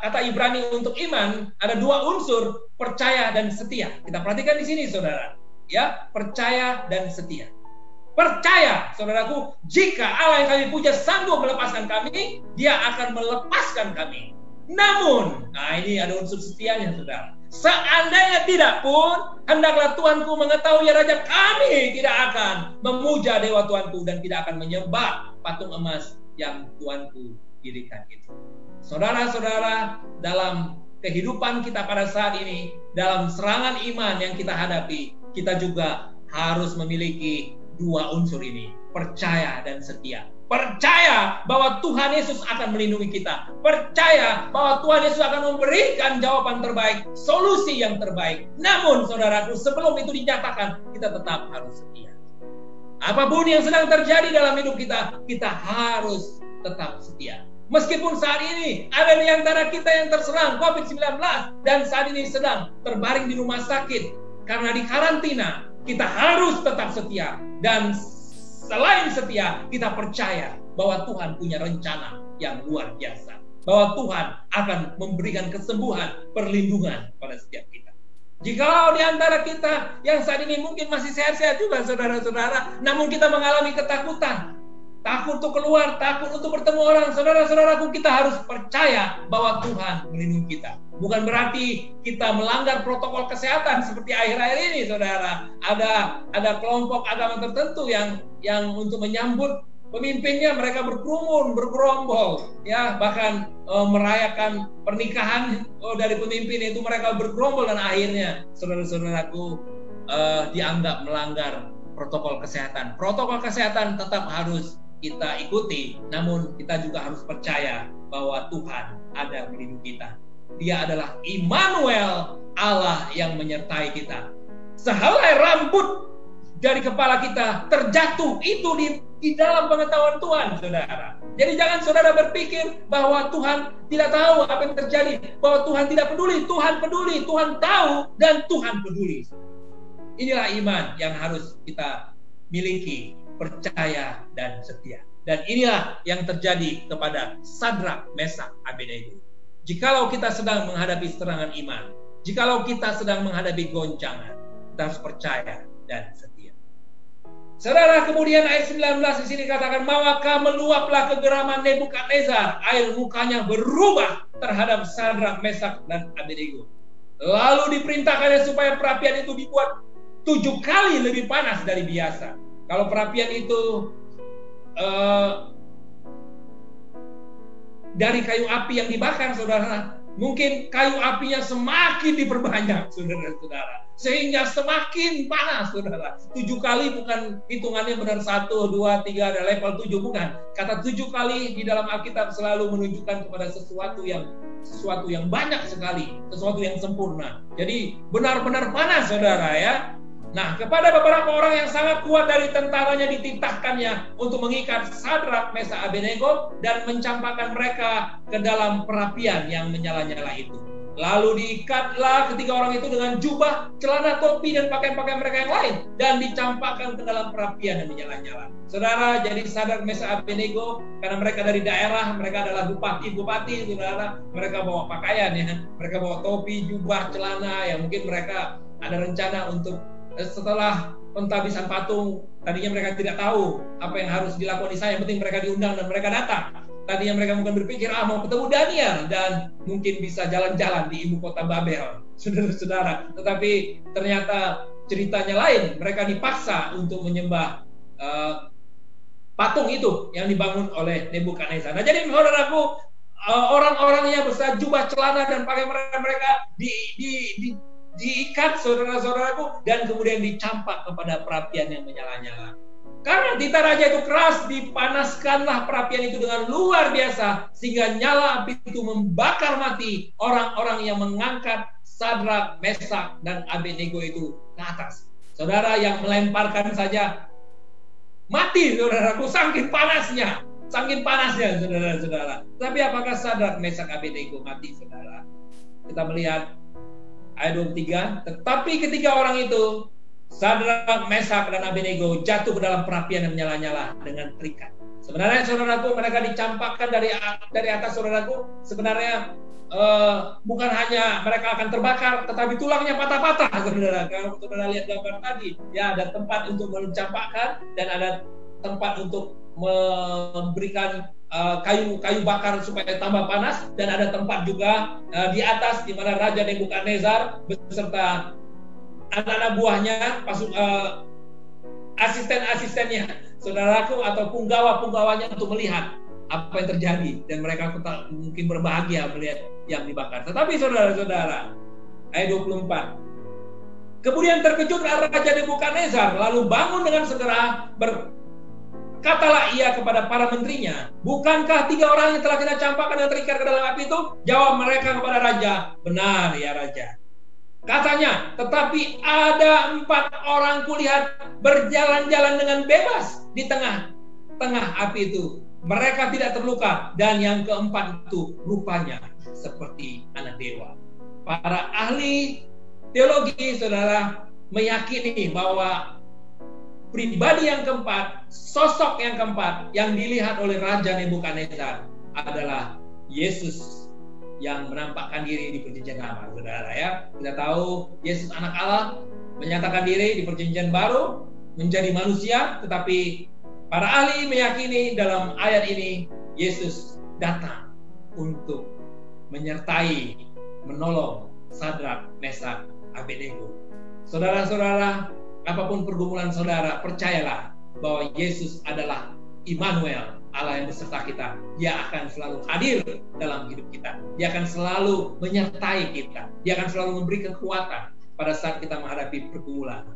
kata Ibrani untuk iman ada 2 unsur, percaya dan setia. Kita perhatikan di sini, saudara, ya, percaya dan setia. Percaya, saudaraku, jika Allah yang kami puja sanggup melepaskan kami, Dia akan melepaskan kami. Namun, ini ada unsur setianya, saudara. Seandainya tidak pun, hendaklah tuanku mengetahui, ya Raja, kami tidak akan memuja dewa tuanku dan tidak akan menyembah patung emas yang tuanku dirikan itu. Saudara-saudara, dalam kehidupan kita pada saat ini, dalam serangan iman yang kita hadapi, kita juga harus memiliki 2 unsur ini, percaya dan setia. Percaya bahwa Tuhan Yesus akan melindungi kita. Percaya bahwa Tuhan Yesus akan memberikan jawaban terbaik, solusi yang terbaik. Namun, saudaraku, sebelum itu dinyatakan, kita tetap harus setia. Apapun yang sedang terjadi dalam hidup kita, kita harus tetap setia. Meskipun saat ini ada di antara kita yang terserang COVID-19 dan saat ini sedang terbaring di rumah sakit karena di karantina, kita harus tetap setia. Dan selain setia, kita percaya bahwa Tuhan punya rencana yang luar biasa. Bahwa Tuhan akan memberikan kesembuhan, perlindungan pada setiap kita. Jikalau di antara kita yang saat ini mungkin masih sehat-sehat juga, saudara-saudara, namun kita mengalami ketakutan, takut untuk keluar, takut untuk bertemu orang, saudara-saudaraku, kita harus percaya bahwa Tuhan melindungi kita. Bukan berarti kita melanggar protokol kesehatan seperti akhir-akhir ini, saudara. Ada kelompok agama tertentu yang untuk menyambut pemimpinnya mereka berkerumun, bergerombol, ya, bahkan merayakan pernikahan dari pemimpin itu mereka bergerombol dan akhirnya, saudara-saudaraku, dianggap melanggar protokol kesehatan. Protokol kesehatan tetap harus kita ikuti, namun kita juga harus percaya bahwa Tuhan ada melindungi kita. Dia adalah Immanuel, Allah yang menyertai kita. Sehelai rambut dari kepala kita terjatuh itu di dalam pengetahuan Tuhan, saudara. Jadi jangan saudara berpikir bahwa Tuhan tidak tahu apa yang terjadi, bahwa Tuhan tidak peduli. Tuhan peduli, Tuhan tahu, dan Tuhan peduli. Inilah iman yang harus kita miliki, percaya dan setia. Dan inilah yang terjadi kepada Sadrak, Mesak, Abednego. Jikalau kita sedang menghadapi serangan iman, jikalau kita sedang menghadapi goncangan, kita harus percaya dan setia. Saudara, kemudian ayat 19 di sini katakan, maka meluaplah kegeraman Nebukadnezar, air mukanya berubah terhadap Sadrak, Mesak, dan Abednego. Lalu diperintahkannya supaya perapian itu dibuat 7 kali lebih panas dari biasa. Kalau perapian itu dari kayu api yang dibakar, saudara, mungkin kayu apinya semakin diperbanyak, saudara-saudara, sehingga semakin panas, saudara. 7 kali bukan hitungannya benar 1, 2, 3, ada level 7, bukan. Kata 7 kali di dalam Alkitab selalu menunjukkan kepada sesuatu yang banyak sekali, sesuatu yang sempurna. Jadi benar-benar panas, saudara, ya. Nah, kepada beberapa orang yang sangat kuat dari tentaranya dititahkannya untuk mengikat Sadrak, Mesak, Abednego dan mencampakkan mereka ke dalam perapian yang menyala-nyala itu. Lalu diikatlah ketiga orang itu dengan jubah, celana, topi, dan pakaian-pakaian mereka yang lain, dan dicampakkan ke dalam perapian yang menyala-nyala. Saudara, jadi Sadrak, Mesak, Abednego, karena mereka dari daerah, mereka adalah bupati, saudara, mereka bawa pakaian, ya, mereka bawa topi, jubah, celana, yang mungkin mereka ada rencana untuk setelah pentabisan patung, tadinya mereka tidak tahu apa yang harus dilakukan di sana, yang penting mereka diundang dan mereka datang. Tadinya mereka mungkin berpikir, mau ketemu Daniel dan mungkin bisa jalan-jalan di ibu kota Babel, saudara-saudara. Tetapi ternyata ceritanya lain, mereka dipaksa untuk menyembah patung itu yang dibangun oleh Nebukadnezar. Nah, jadi saudaraku, orang-orang yang besar jubah, celana, dan pakaian mereka diikat, saudara-saudaraku, dan kemudian dicampak kepada perapian yang menyala-nyala. Karena titah raja itu keras, dipanaskanlah perapian itu dengan luar biasa, sehingga nyala api itu membakar mati orang-orang yang mengangkat Sadrak, Mesak, dan Abednego itu ke atas. Saudara, yang melemparkan saja mati, saudaraku, saking panasnya, saudara-saudara. Tapi apakah Sadrak, Mesak, Abednego mati, saudara? Kita melihat ayat 23, tetapi ketiga orang itu, Sadrak, Mesak, dan Abednego, jatuh ke dalam perapian yang menyala-nyala dengan terikat. Sebenarnya, saudaraku, mereka dicampakkan dari atas, saudaraku. Sebenarnya bukan hanya mereka akan terbakar, tetapi tulangnya patah-patah, saudara. Kalau saudara lihat gambar tadi, ya, ada tempat untuk mencampakkan dan ada tempat untuk memberikan kayu bakar supaya tambah panas, dan ada tempat juga di atas di mana Raja Nebukadnezar beserta anak-anak buahnya, asisten-asistennya, saudaraku, atau punggawa-punggawanya untuk melihat apa yang terjadi, dan mereka mungkin berbahagia melihat yang dibakar. Tetapi saudara-saudara, ayat 24, kemudian terkejut Raja Nebukadnezar, lalu bangun dengan segera, katalah ia kepada para menterinya, bukankah 3 orang yang telah kita campakkan dan terikat ke dalam api itu? Jawab mereka kepada raja, benar ya raja. Katanya, tetapi ada 4 orang kulihat berjalan-jalan dengan bebas di tengah-tengah api itu. Mereka tidak terluka, dan yang keempat itu rupanya seperti anak dewa. Para ahli teologi, saudara, meyakini bahwa pribadi yang keempat, sosok yang keempat yang dilihat oleh Raja Nebukadnezar adalah Yesus yang menampakkan diri di Perjanjian Lama, saudara, ya. Kita tahu Yesus anak Allah menyatakan diri di Perjanjian Baru menjadi manusia, tetapi para ahli meyakini dalam ayat ini Yesus datang untuk menyertai, menolong Sadrak, Mesak, Abednego. Saudara-saudara, apapun pergumulan saudara, percayalah bahwa Yesus adalah Immanuel, Allah yang beserta kita. Dia akan selalu hadir dalam hidup kita. Dia akan selalu menyertai kita. Dia akan selalu memberi kekuatan pada saat kita menghadapi pergumulan.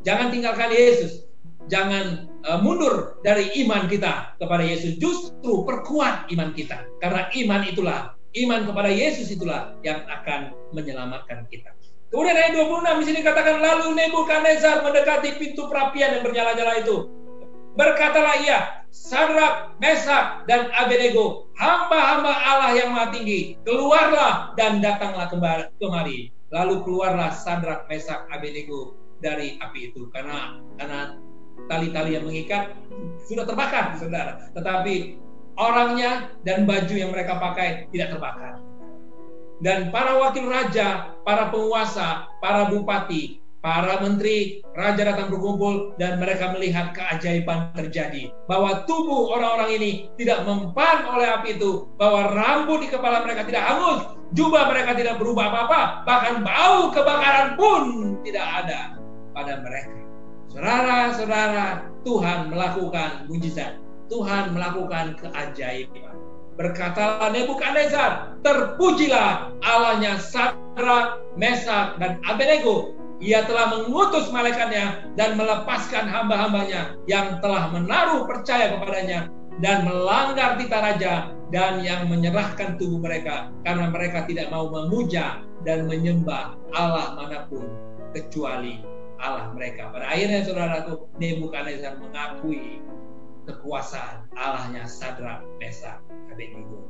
Jangan tinggalkan Yesus. Jangan mundur dari iman kita kepada Yesus. Justru perkuat iman kita. Karena iman kepada Yesus itulah yang akan menyelamatkan kita. Kemudian ayat 26 di sini katakan, lalu Nebukadnezar mendekati pintu perapian yang bernyala-nyala itu. Berkatalah ia, Sadrak, Mesak, dan Abednego, hamba-hamba Allah yang Maha Tinggi, keluarlah dan datanglah kemari. Lalu keluarlah Sadrak, Mesak, Abednego dari api itu, karena tali-tali yang mengikat sudah terbakar, saudara. Tetapi orangnya dan baju yang mereka pakai tidak terbakar. Dan para wakil raja, para penguasa, para bupati, Para menteri, raja datang berkumpul dan mereka melihat keajaiban terjadi. Bahwa tubuh orang-orang ini tidak mempan oleh api itu. Bahwa rambut di kepala mereka tidak hangus. Jubah mereka tidak berubah apa-apa. Bahkan bau kebakaran pun tidak ada pada mereka. Saudara-saudara, Tuhan melakukan mujizat. Tuhan melakukan keajaiban. Berkatalah Nebukadnezar, terpujilah Allahnya Sadrak, Mesak, dan Abednego. Ia telah mengutus malaikatnya dan melepaskan hamba-hambanya yang telah menaruh percaya kepadanya dan melanggar titah raja dan yang menyerahkan tubuh mereka karena mereka tidak mau memuja dan menyembah Allah manapun kecuali Allah mereka. Pada akhirnya saudaraku, Nebukadnezar mengakui kekuasaan Allahnya Sadrak, Mesak, Abednego.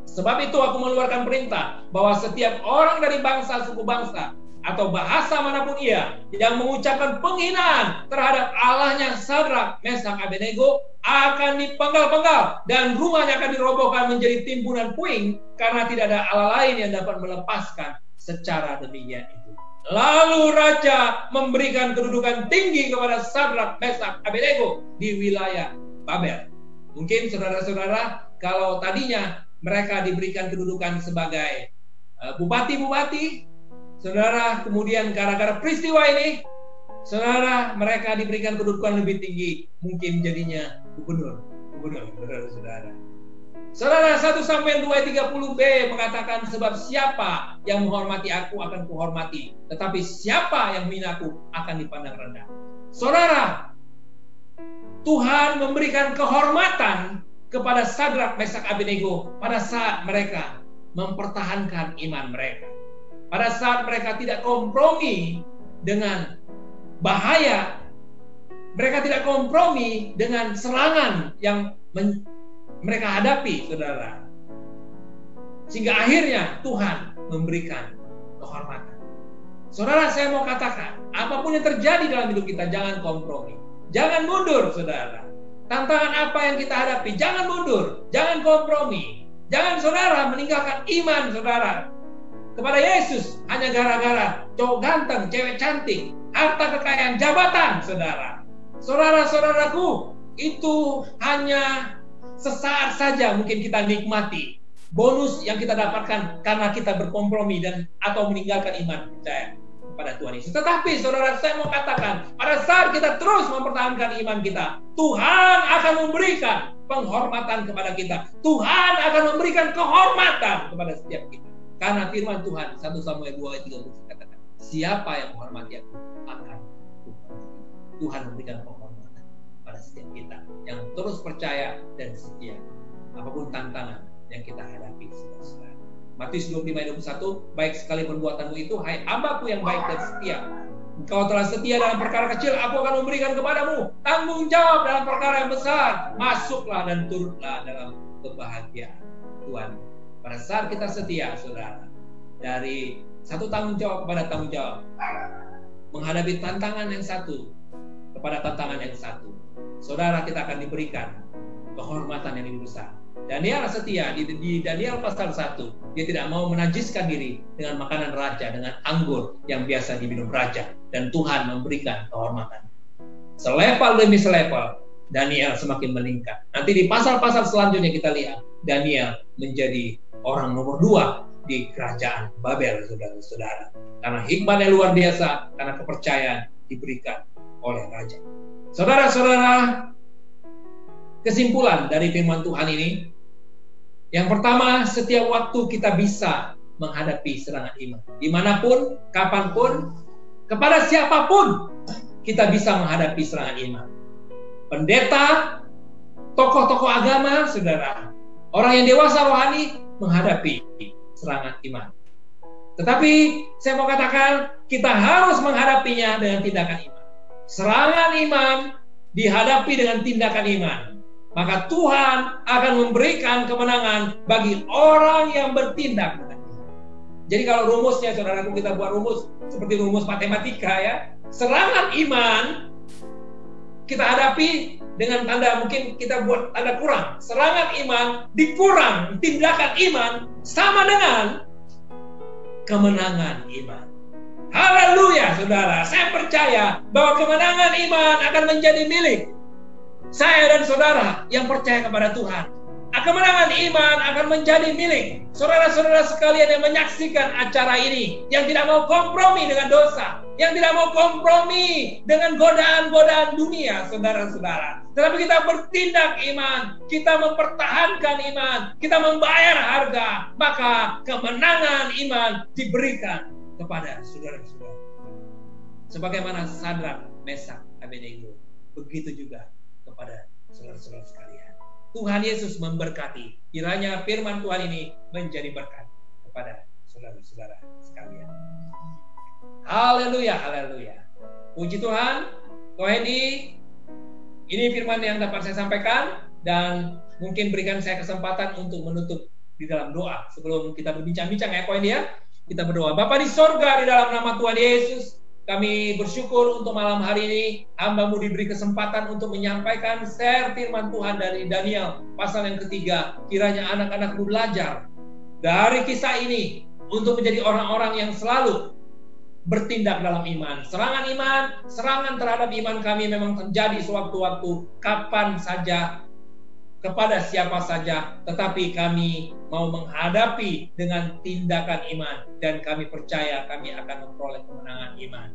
Sebab itu aku mengeluarkan perintah bahwa setiap orang dari bangsa, suku bangsa, atau bahasa manapun ia yang mengucapkan penghinaan terhadap Allahnya Sadrak, Mesak, Abednego akan dipenggal-penggal dan rumahnya akan dirobohkan menjadi timbunan puing karena tidak ada Allah lain yang dapat melepaskan secara demikian itu. Lalu raja memberikan kedudukan tinggi kepada Sadrak, Mesak, Abednego di wilayah Babel. Mungkin saudara-saudara, kalau tadinya mereka diberikan kedudukan sebagai bupati-bupati, saudara, kemudian gara-gara peristiwa ini, saudara, mereka diberikan kedudukan lebih tinggi, mungkin jadinya gubernur, saudara. Saudara, 1 Samuel 2:30b mengatakan, sebab siapa yang menghormati aku akan kuhormati, tetapi siapa yang menghina aku akan dipandang rendah. Saudara, Tuhan memberikan kehormatan kepada Sadrak, Mesak, Abednego pada saat mereka mempertahankan iman mereka. Pada saat mereka tidak kompromi dengan bahaya, mereka tidak kompromi dengan serangan yang mereka hadapi, saudara. Sehingga akhirnya Tuhan memberikan kehormatan. Saudara, saya mau katakan, apapun yang terjadi dalam hidup kita, jangan kompromi. Jangan mundur, saudara. Tantangan apa yang kita hadapi, jangan mundur. Jangan kompromi. Jangan saudara meninggalkan iman saudara kepada Yesus hanya gara-gara cowok ganteng, cewek cantik, harta kekayaan, jabatan, saudara. Saudara-saudaraku, itu hanya sesaat saja mungkin kita nikmati bonus yang kita dapatkan karena kita berkompromi dan atau meninggalkan iman percaya kepada Tuhan Yesus. Tetapi saudara, saya mau katakan, pada saat kita terus mempertahankan iman kita, Tuhan akan memberikan penghormatan kepada kita. Tuhan akan memberikan kehormatan kepada setiap kita. Karena firman Tuhan 1 Samuel 2:30 katakan, siapa yang menghormati aku akan Tuhan memberikan penghormatan pada setiap kita yang terus percaya dan setia apapun tantangan yang kita hadapi, saudara. Matius 25:21, baik sekali perbuatanmu itu, hai hambaku yang baik dan setia. Engkau telah setia dalam perkara kecil, aku akan memberikan kepadamu tanggung jawab dalam perkara yang besar. Masuklah dan turutlah dalam kebahagiaan Tuhan. Pada saat kita setia, saudara, dari satu tanggung jawab kepada tanggung jawab, menghadapi tantangan yang satu kepada tantangan yang satu, saudara, kita akan diberikan kehormatan yang lebih besar. Daniel setia di Daniel pasal 1, dia tidak mau menajiskan diri dengan makanan raja, dengan anggur yang biasa diminum raja, dan Tuhan memberikan kehormatan. Selevel demi selevel Daniel semakin meningkat. Nanti di pasal-pasal selanjutnya kita lihat Daniel menjadi orang nomor 2 di kerajaan Babel, saudara-saudara, karena hikmatnya luar biasa, karena kepercayaan diberikan oleh raja. Saudara-saudara, kesimpulan dari firman Tuhan ini, yang pertama, setiap waktu kita bisa menghadapi serangan iman. Dimanapun, kapanpun, kepada siapapun, kita bisa menghadapi serangan iman. Pendeta, tokoh-tokoh agama, saudara, orang yang dewasa rohani menghadapi serangan iman. Tetapi, saya mau katakan, kita harus menghadapinya dengan tindakan iman. Serangan iman dihadapi dengan tindakan iman. Maka Tuhan akan memberikan kemenangan bagi orang yang bertindak. Jadi kalau rumusnya, saudaraku, kita buat rumus seperti rumus matematika ya. Serangan iman kita hadapi dengan tanda, mungkin kita buat tanda kurang. Serangan iman dikurang tindakan iman sama dengan kemenangan iman. Haleluya, saudara. Saya percaya bahwa kemenangan iman akan menjadi milik saya dan saudara yang percaya kepada Tuhan. Kemenangan iman akan menjadi milik saudara-saudara sekalian yang menyaksikan acara ini, yang tidak mau kompromi dengan dosa, yang tidak mau kompromi dengan godaan-godaan dunia, saudara-saudara. Tetapi kita bertindak iman, kita mempertahankan iman, kita membayar harga, maka kemenangan iman diberikan kepada saudara-saudara. Sebagaimana Sadrak, Mesak, Abednego, begitu juga kepada saudara-saudara sekalian. Tuhan Yesus memberkati. Kiranya firman Tuhan ini menjadi berkat kepada saudara-saudara sekalian. Haleluya, haleluya. Puji Tuhan. Ko Hendy, ini firman yang dapat saya sampaikan, dan mungkin berikan saya kesempatan untuk menutup di dalam doa sebelum kita berbincang-bincang ya Ko Hendy ya. Kita berdoa. Bapa di sorga, di dalam nama Tuhan Yesus, kami bersyukur untuk malam hari ini hamba-Mu diberi kesempatan untuk menyampaikan share firman Tuhan dari Daniel pasal yang ketiga. Kiranya anak-anak-Mu belajar dari kisah ini untuk menjadi orang-orang yang selalu bertindak dalam iman. Serangan iman, serangan terhadap iman kami memang terjadi sewaktu-waktu, kapan saja, kepada siapa saja, tetapi kami mau menghadapi dengan tindakan iman, dan kami percaya kami akan memperoleh kemenangan iman.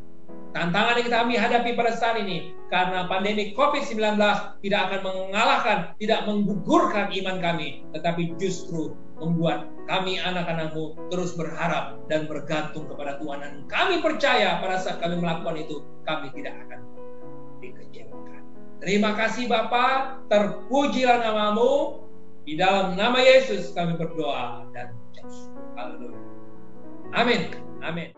Tantangan yang kami hadapi pada saat ini karena pandemi COVID-19 tidak akan mengalahkan, tidak menggugurkan iman kami, tetapi justru membuat kami anak-anak-Mu terus berharap dan bergantung kepada Tuhan. Dan kami percaya pada saat kami melakukan itu, kami tidak akan dikecewakan. Terima kasih Bapa, terpujilah nama-Mu. Di dalam nama Yesus kami berdoa dan ucap syukur. Haleluya. Amin. Amin.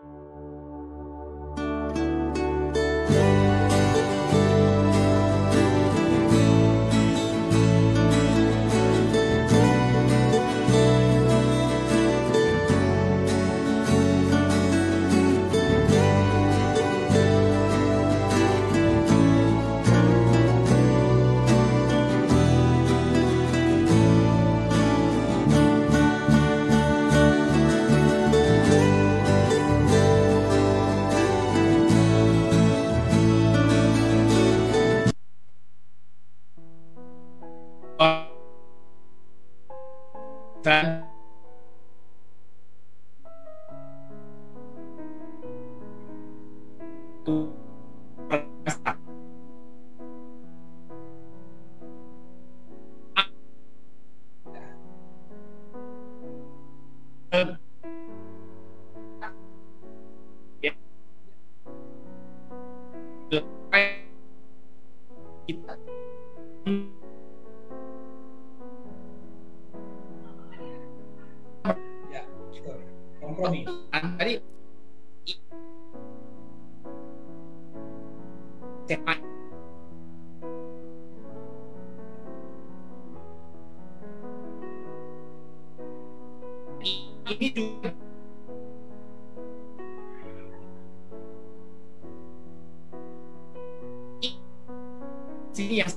Kompromi. Tadi ini juga sini yang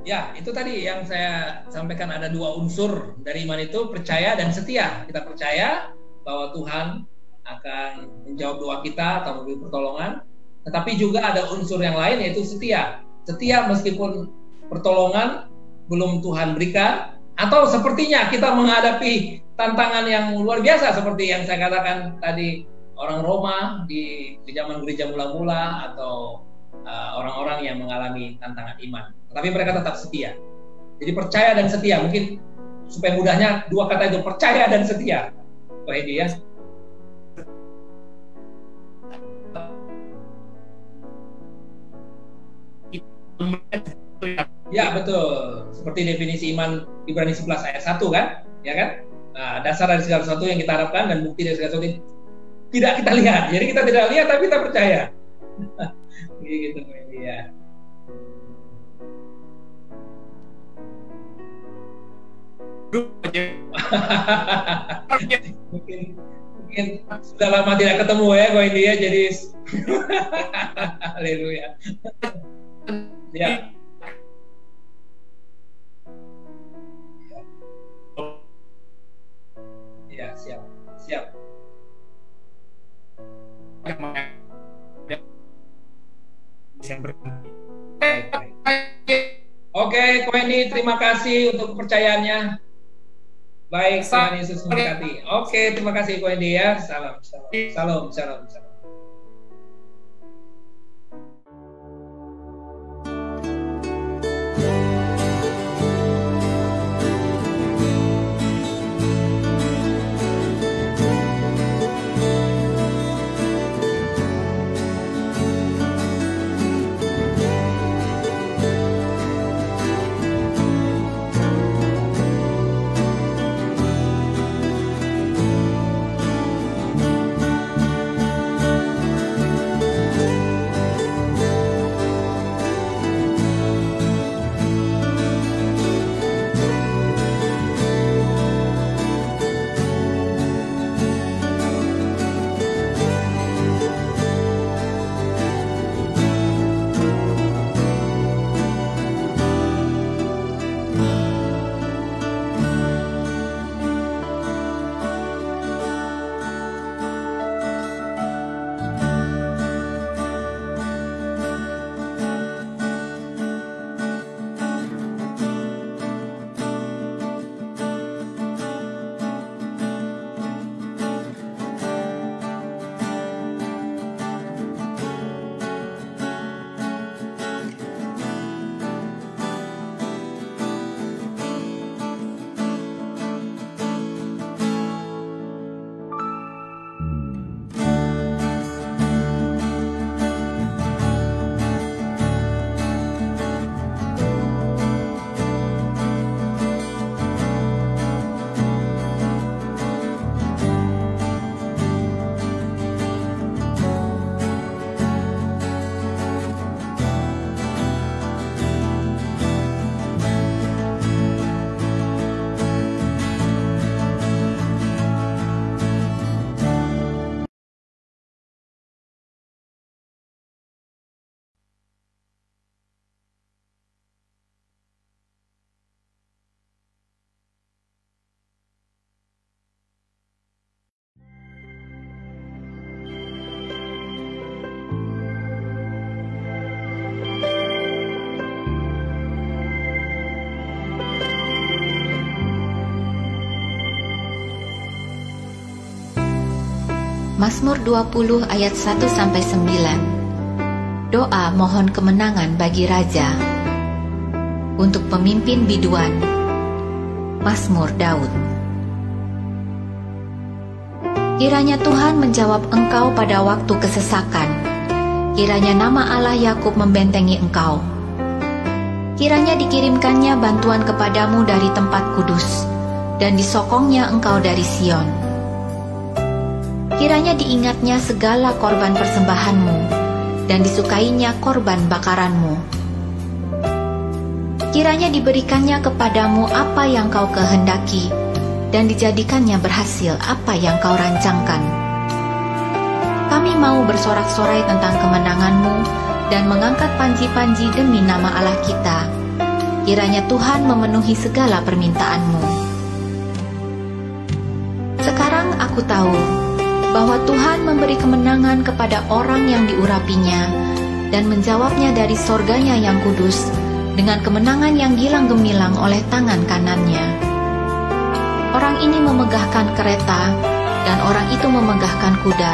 ya, itu tadi yang saya sampaikan, ada dua unsur dari iman itu, percaya dan setia. Kita percaya bahwa Tuhan akan menjawab doa kita atau memberi pertolongan, tetapi juga ada unsur yang lain, yaitu setia. Setia meskipun pertolongan belum Tuhan berikan, atau sepertinya kita menghadapi tantangan yang luar biasa seperti yang saya katakan tadi, orang Roma di zaman gereja mula-mula, atau orang-orang yang mengalami tantangan iman, tetapi mereka tetap setia. Jadi percaya dan setia, mungkin supaya mudahnya dua kata itu, percaya dan setia. Pak Hendy ya. Ya betul, seperti definisi iman Ibrani 11 ayat 1 kan, ya kan? Nah, dasar dari segala sesuatu yang kita harapkan dan bukti dari segala sesuatu yang tidak kita lihat. Jadi kita tidak lihat tapi kita percaya. Gitu ya. mungkin sudah lama tidak ketemu ya Ko Hendy ya, jadi haleluya. Ya. Oke, Koeni, terima kasih untuk kepercayaannya. Baik, Tuhan Yesus memberkati. Oke, terima kasih Koeni ya. Salam. Mazmur 20 ayat 1-9. Doa mohon kemenangan bagi raja. Untuk pemimpin biduan. Mazmur Daud. Kiranya Tuhan menjawab engkau pada waktu kesesakan. Kiranya nama Allah Yakub membentengi engkau. Kiranya dikirimkannya bantuan kepadamu dari tempat kudus, dan disokongnya engkau dari Sion. Kiranya diingatnya segala korban persembahanmu, dan disukainya korban bakaranmu. Kiranya diberikannya kepadamu apa yang kau kehendaki, dan dijadikannya berhasil apa yang kau rancangkan. Kami mau bersorak-sorai tentang kemenanganmu, dan mengangkat panji-panji demi nama Allah kita. Kiranya Tuhan memenuhi segala permintaanmu. Sekarang aku tahu bahwa Tuhan memberi kemenangan kepada orang yang diurapinya dan menjawabnya dari sorganya yang kudus dengan kemenangan yang gilang gemilang oleh tangan kanannya. Orang ini memegahkan kereta dan orang itu memegahkan kuda,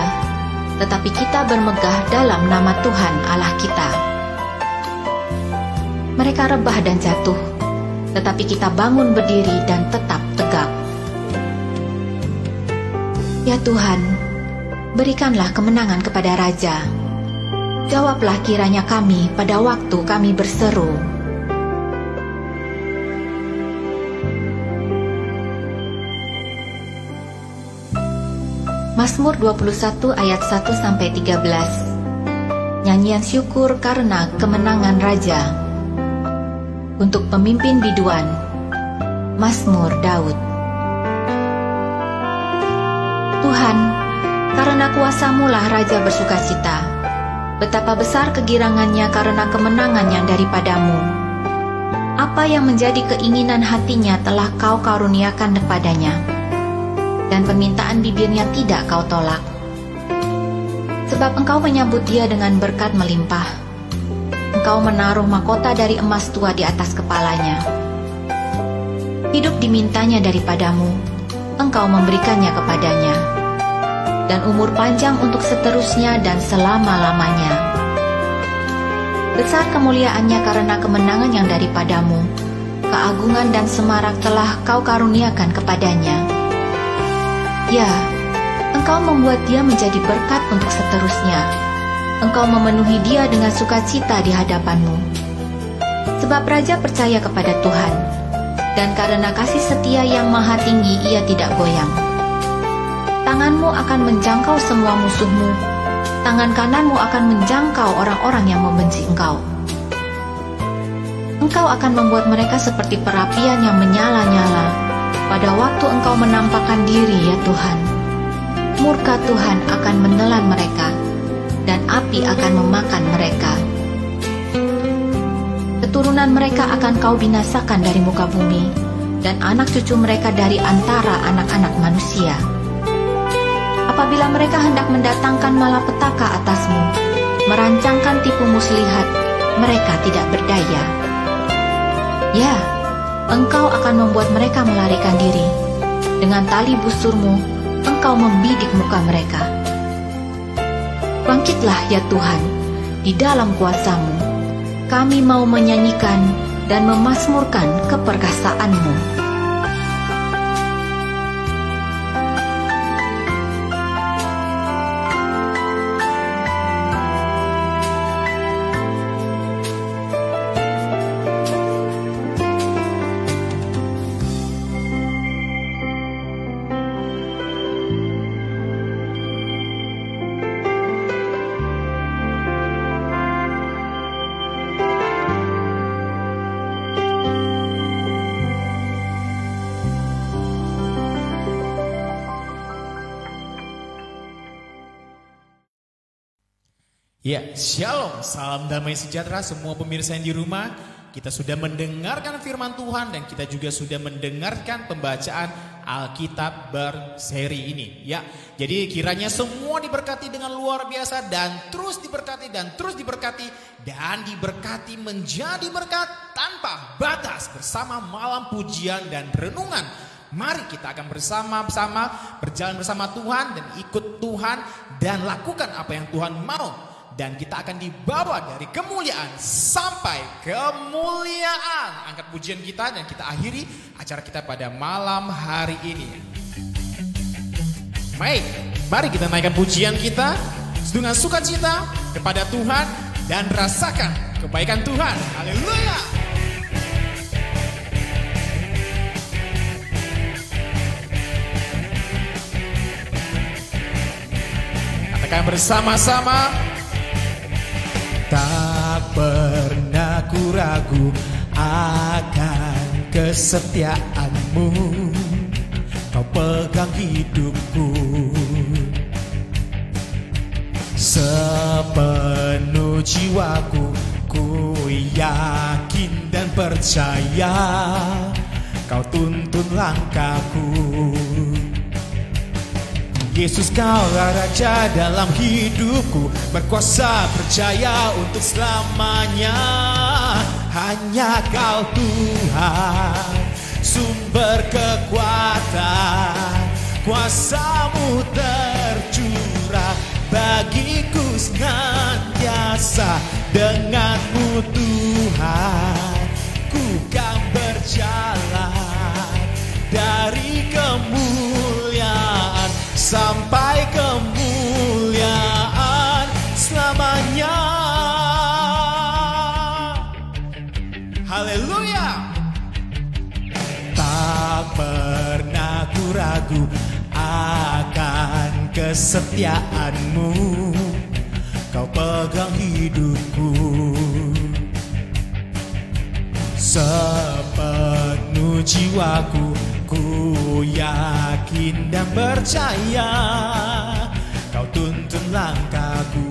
tetapi kita bermegah dalam nama Tuhan Allah kita. Mereka rebah dan jatuh, tetapi kita bangun berdiri dan tetap tegak. Ya Tuhan, berikanlah kemenangan kepada Raja. Jawablah kiranya kami pada waktu kami berseru. Mazmur 21 ayat 1-13. Nyanyian syukur karena kemenangan Raja. Untuk pemimpin biduan. Mazmur Daud. Tuhan, karena kuasa-Mu lah Raja bersukacita. Betapa besar kegirangannya karena kemenangan yang daripada-Mu. Apa yang menjadi keinginan hatinya telah Kau karuniakan kepadanya, dan permintaan bibirnya tidak Kau tolak. Sebab Engkau menyambut dia dengan berkat melimpah. engkau menaruh mahkota dari emas tua di atas kepalanya. Hidup dimintanya daripadamu, engkau memberikannya kepadanya, dan umur panjang untuk seterusnya dan selama-lamanya. Besar kemuliaannya karena kemenangan yang daripadamu, keagungan dan semarak telah kau karuniakan kepadanya. Ya, engkau membuat dia menjadi berkat untuk seterusnya. Engkau memenuhi dia dengan sukacita di hadapanmu. Sebab raja percaya kepada Tuhan, dan karena kasih setia yang maha tinggi ia tidak goyang. Tanganmu akan menjangkau semua musuhmu, tangan kananmu akan menjangkau orang-orang yang membenci engkau. Engkau akan membuat mereka seperti perapian yang menyala-nyala pada waktu engkau menampakkan diri, ya Tuhan. Murka Tuhan akan menelan mereka, dan api akan memakan mereka. Keturunan mereka akan kau binasakan dari muka bumi, dan anak cucu mereka dari antara anak-anak manusia. Apabila mereka hendak mendatangkan malapetaka atasmu, merancangkan tipu muslihat, mereka tidak berdaya. Ya, engkau akan membuat mereka melarikan diri. Dengan tali busurmu, engkau membidik muka mereka. Bangkitlah ya Tuhan, di dalam kuasa-Mu. Kami mau menyanyikan dan memasmurkan keperkasaanmu. Ya, shalom, salam damai sejahtera semua pemirsa yang di rumah. Kita sudah mendengarkan firman Tuhan dan kita juga sudah mendengarkan pembacaan Alkitab berseri ini. Ya, jadi kiranya semua diberkati dengan luar biasa dan terus diberkati dan terus diberkati dan diberkati menjadi berkat tanpa batas bersama malam pujian dan renungan. Mari kita akan bersama-sama berjalan bersama Tuhan dan ikut Tuhan dan lakukan apa yang Tuhan mau. Dan kita akan dibawa dari kemuliaan sampai kemuliaan. Angkat pujian kita dan kita akhiri acara kita pada malam hari ini. Baik, mari kita naikkan pujian kita dengan sukacita kepada Tuhan dan rasakan kebaikan Tuhan. Haleluya. Katakan bersama-sama. Tak pernah ku ragu akan kesetiaanmu, kau pegang hidupku. Sepenuh jiwaku ku yakin dan percaya, kau tuntun langkahku. Yesus kaulah Raja dalam hidupku, berkuasa percaya untuk selamanya. Hanya Kau Tuhan, sumber kekuatan, kuasa-Mu tercurah bagiku senantiasa. Dengan-Mu Tuhan, ku kan berjalan dari kemuliaan sampai kemuliaan selamanya. Haleluya. Tak pernah ku ragu akan kesetiaanmu, kau pegang hidupku. Sepenuh jiwaku ku yakin dan percaya, kau tuntun langkahku.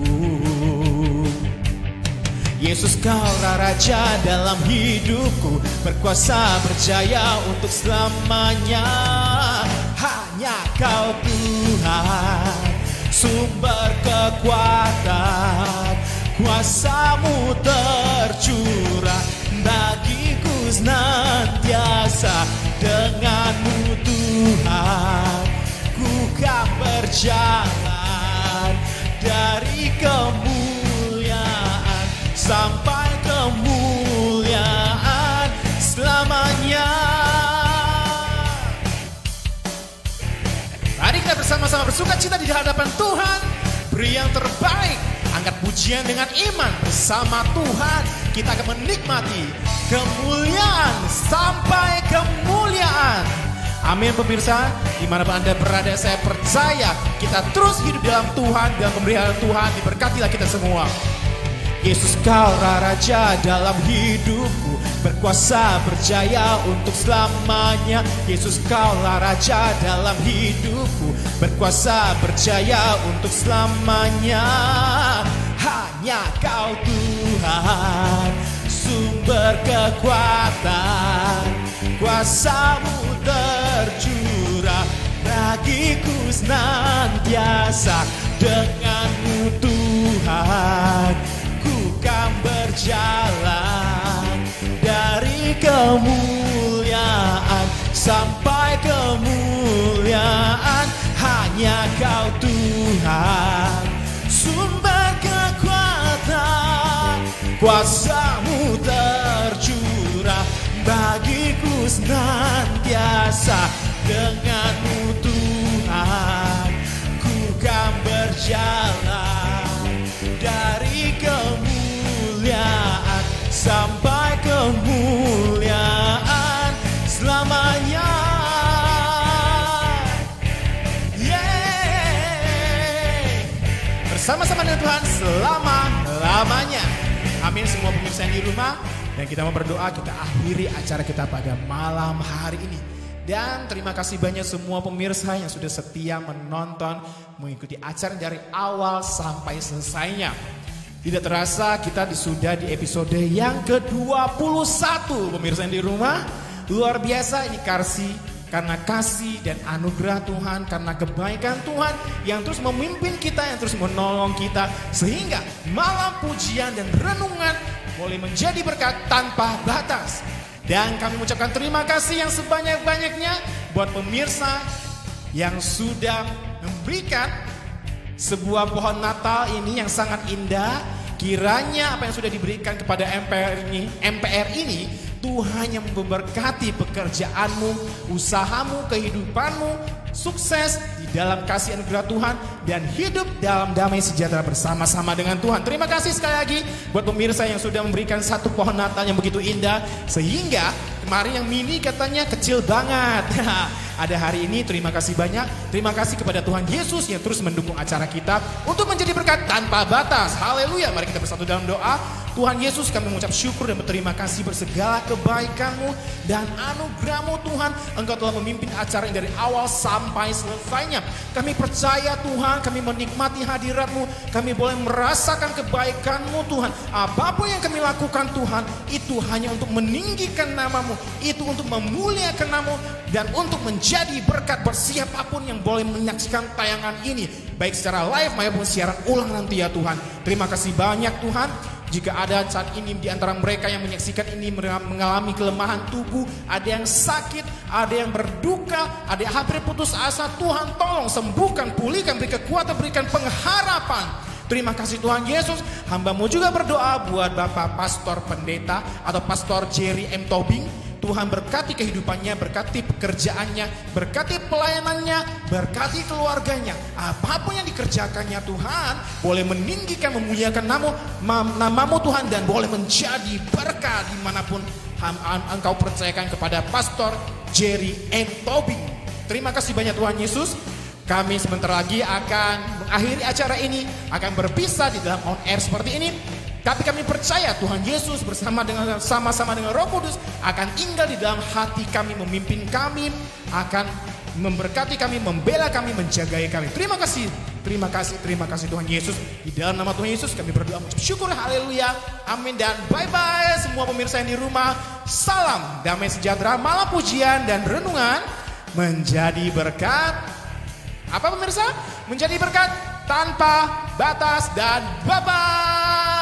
Yesus kaulah Raja dalam hidupku, berkuasa percaya untuk selamanya. Hanya Kau Tuhan, sumber kekuatan, Kuasa-Mu tercurah bagiku senantiasa. Dengan-Mu Tuhan ku kan berjalan dari kemuliaan sampai kemuliaan selamanya. Mari kita bersama-sama bersukacita di hadapan Tuhan. Beri yang terbaik, angkat pujian dengan iman. Bersama Tuhan kita akan menikmati kemuliaan sampai kemuliaan. Amin pemirsa, dimanapun Anda berada, saya percaya kita terus hidup dalam Tuhan, dalam pemeliharaan Tuhan. Diberkatilah kita semua. Yesus, Kaulah Raja dalam hidupku, berkuasa berjaya untuk selamanya. Yesus, Kaulah Raja dalam hidupku, berkuasa berjaya untuk selamanya. Hanya Kau Tuhan, sumber kekuatan, kuasa-Mu tercurah bagiku senantiasa. Dengan-Mu Tuhan ku kan berjalan dari kemuliaan sampai kemuliaan. Hanya Kau Tuhan, sumber kekuatan, kuasa-Mu tercurah bagiku senantiasa. Dengan-Mu Tuhan ku kan berjalan dari kemuliaan sampai kemuliaan selamanya. Bersama-sama dengan Tuhan selama-lamanya. Amin. Semua pemirsa yang di rumah, dan kita mau berdoa, kita akhiri acara kita pada malam hari ini. Dan terima kasih banyak semua pemirsa yang sudah setia menonton, mengikuti acara dari awal sampai selesainya. Tidak terasa kita sudah di episode yang ke-21 pemirsa yang di rumah. Luar biasa, ini karena kasih dan anugerah Tuhan, karena kebaikan Tuhan yang terus memimpin kita, yang terus menolong kita. Sehingga malam pujian dan renungan boleh menjadi berkat tanpa batas. Dan kami mengucapkan terima kasih yang sebanyak-banyaknya buat pemirsa yang sudah memberikan sebuah pohon Natal ini yang sangat indah. Kiranya apa yang sudah diberikan kepada MPR ini Tuhan yang memberkati pekerjaanmu, usahamu, kehidupanmu, sukses di dalam kasih anugerah Tuhan, dan hidup dalam damai sejahtera bersama-sama dengan Tuhan. Terima kasih sekali lagi buat pemirsa yang sudah memberikan satu pohon Natal yang begitu indah. Sehingga kemarin yang mini katanya kecil banget. Ada hari ini, terima kasih banyak. Terima kasih kepada Tuhan Yesus yang terus mendukung acara kita untuk menjadi berkat tanpa batas. Haleluya. Mari kita bersatu dalam doa. Tuhan Yesus, kami mengucap syukur dan berterima kasih bersegala kebaikan-Mu dan anugerah-Mu Tuhan. Engkau telah memimpin acara ini dari awal sampai selesainya. Kami percaya Tuhan, kami menikmati hadirat-Mu. Kami boleh merasakan kebaikan-Mu Tuhan. Apapun yang kami lakukan Tuhan, itu hanya untuk meninggikan nama-Mu. Itu untuk memuliakan nama-Mu dan untuk menjadi berkat buat siapapun yang boleh menyaksikan tayangan ini. Baik secara live maupun siaran ulang nanti ya Tuhan. Terima kasih banyak Tuhan. Jika ada saat ini di antara mereka yang menyaksikan ini mengalami kelemahan tubuh, ada yang sakit, ada yang berduka, ada yang hampir putus asa, Tuhan tolong sembuhkan, pulihkan, beri kekuatan, berikan pengharapan. Terima kasih Tuhan Yesus. Hamba-Mu juga berdoa buat Bapak Pastor Pendeta atau Pastor Jerry M. Tobing. Tuhan berkati kehidupannya, berkati pekerjaannya, berkati pelayanannya, berkati keluarganya. Apapun yang dikerjakannya Tuhan, boleh meninggikan, memuliakan nama-Mu Tuhan, dan boleh menjadi berkat dimanapun Engkau percayakan kepada Pastor Jerry M. Tobing. Terima kasih banyak Tuhan Yesus. Kami sebentar lagi akan mengakhiri acara ini, akan berpisah di dalam on air seperti ini. Tapi kami percaya Tuhan Yesus sama-sama dengan Roh Kudus akan tinggal di dalam hati kami, memimpin kami, akan memberkati kami, membela kami, menjagai kami. Terima kasih Tuhan Yesus. Di dalam nama Tuhan Yesus kami berdoa mengucap syukur, haleluya, amin, dan bye-bye semua pemirsa yang di rumah. Salam damai sejahtera, malam pujian dan renungan menjadi berkat. Apa pemirsa? Menjadi berkat tanpa batas, dan bye-bye.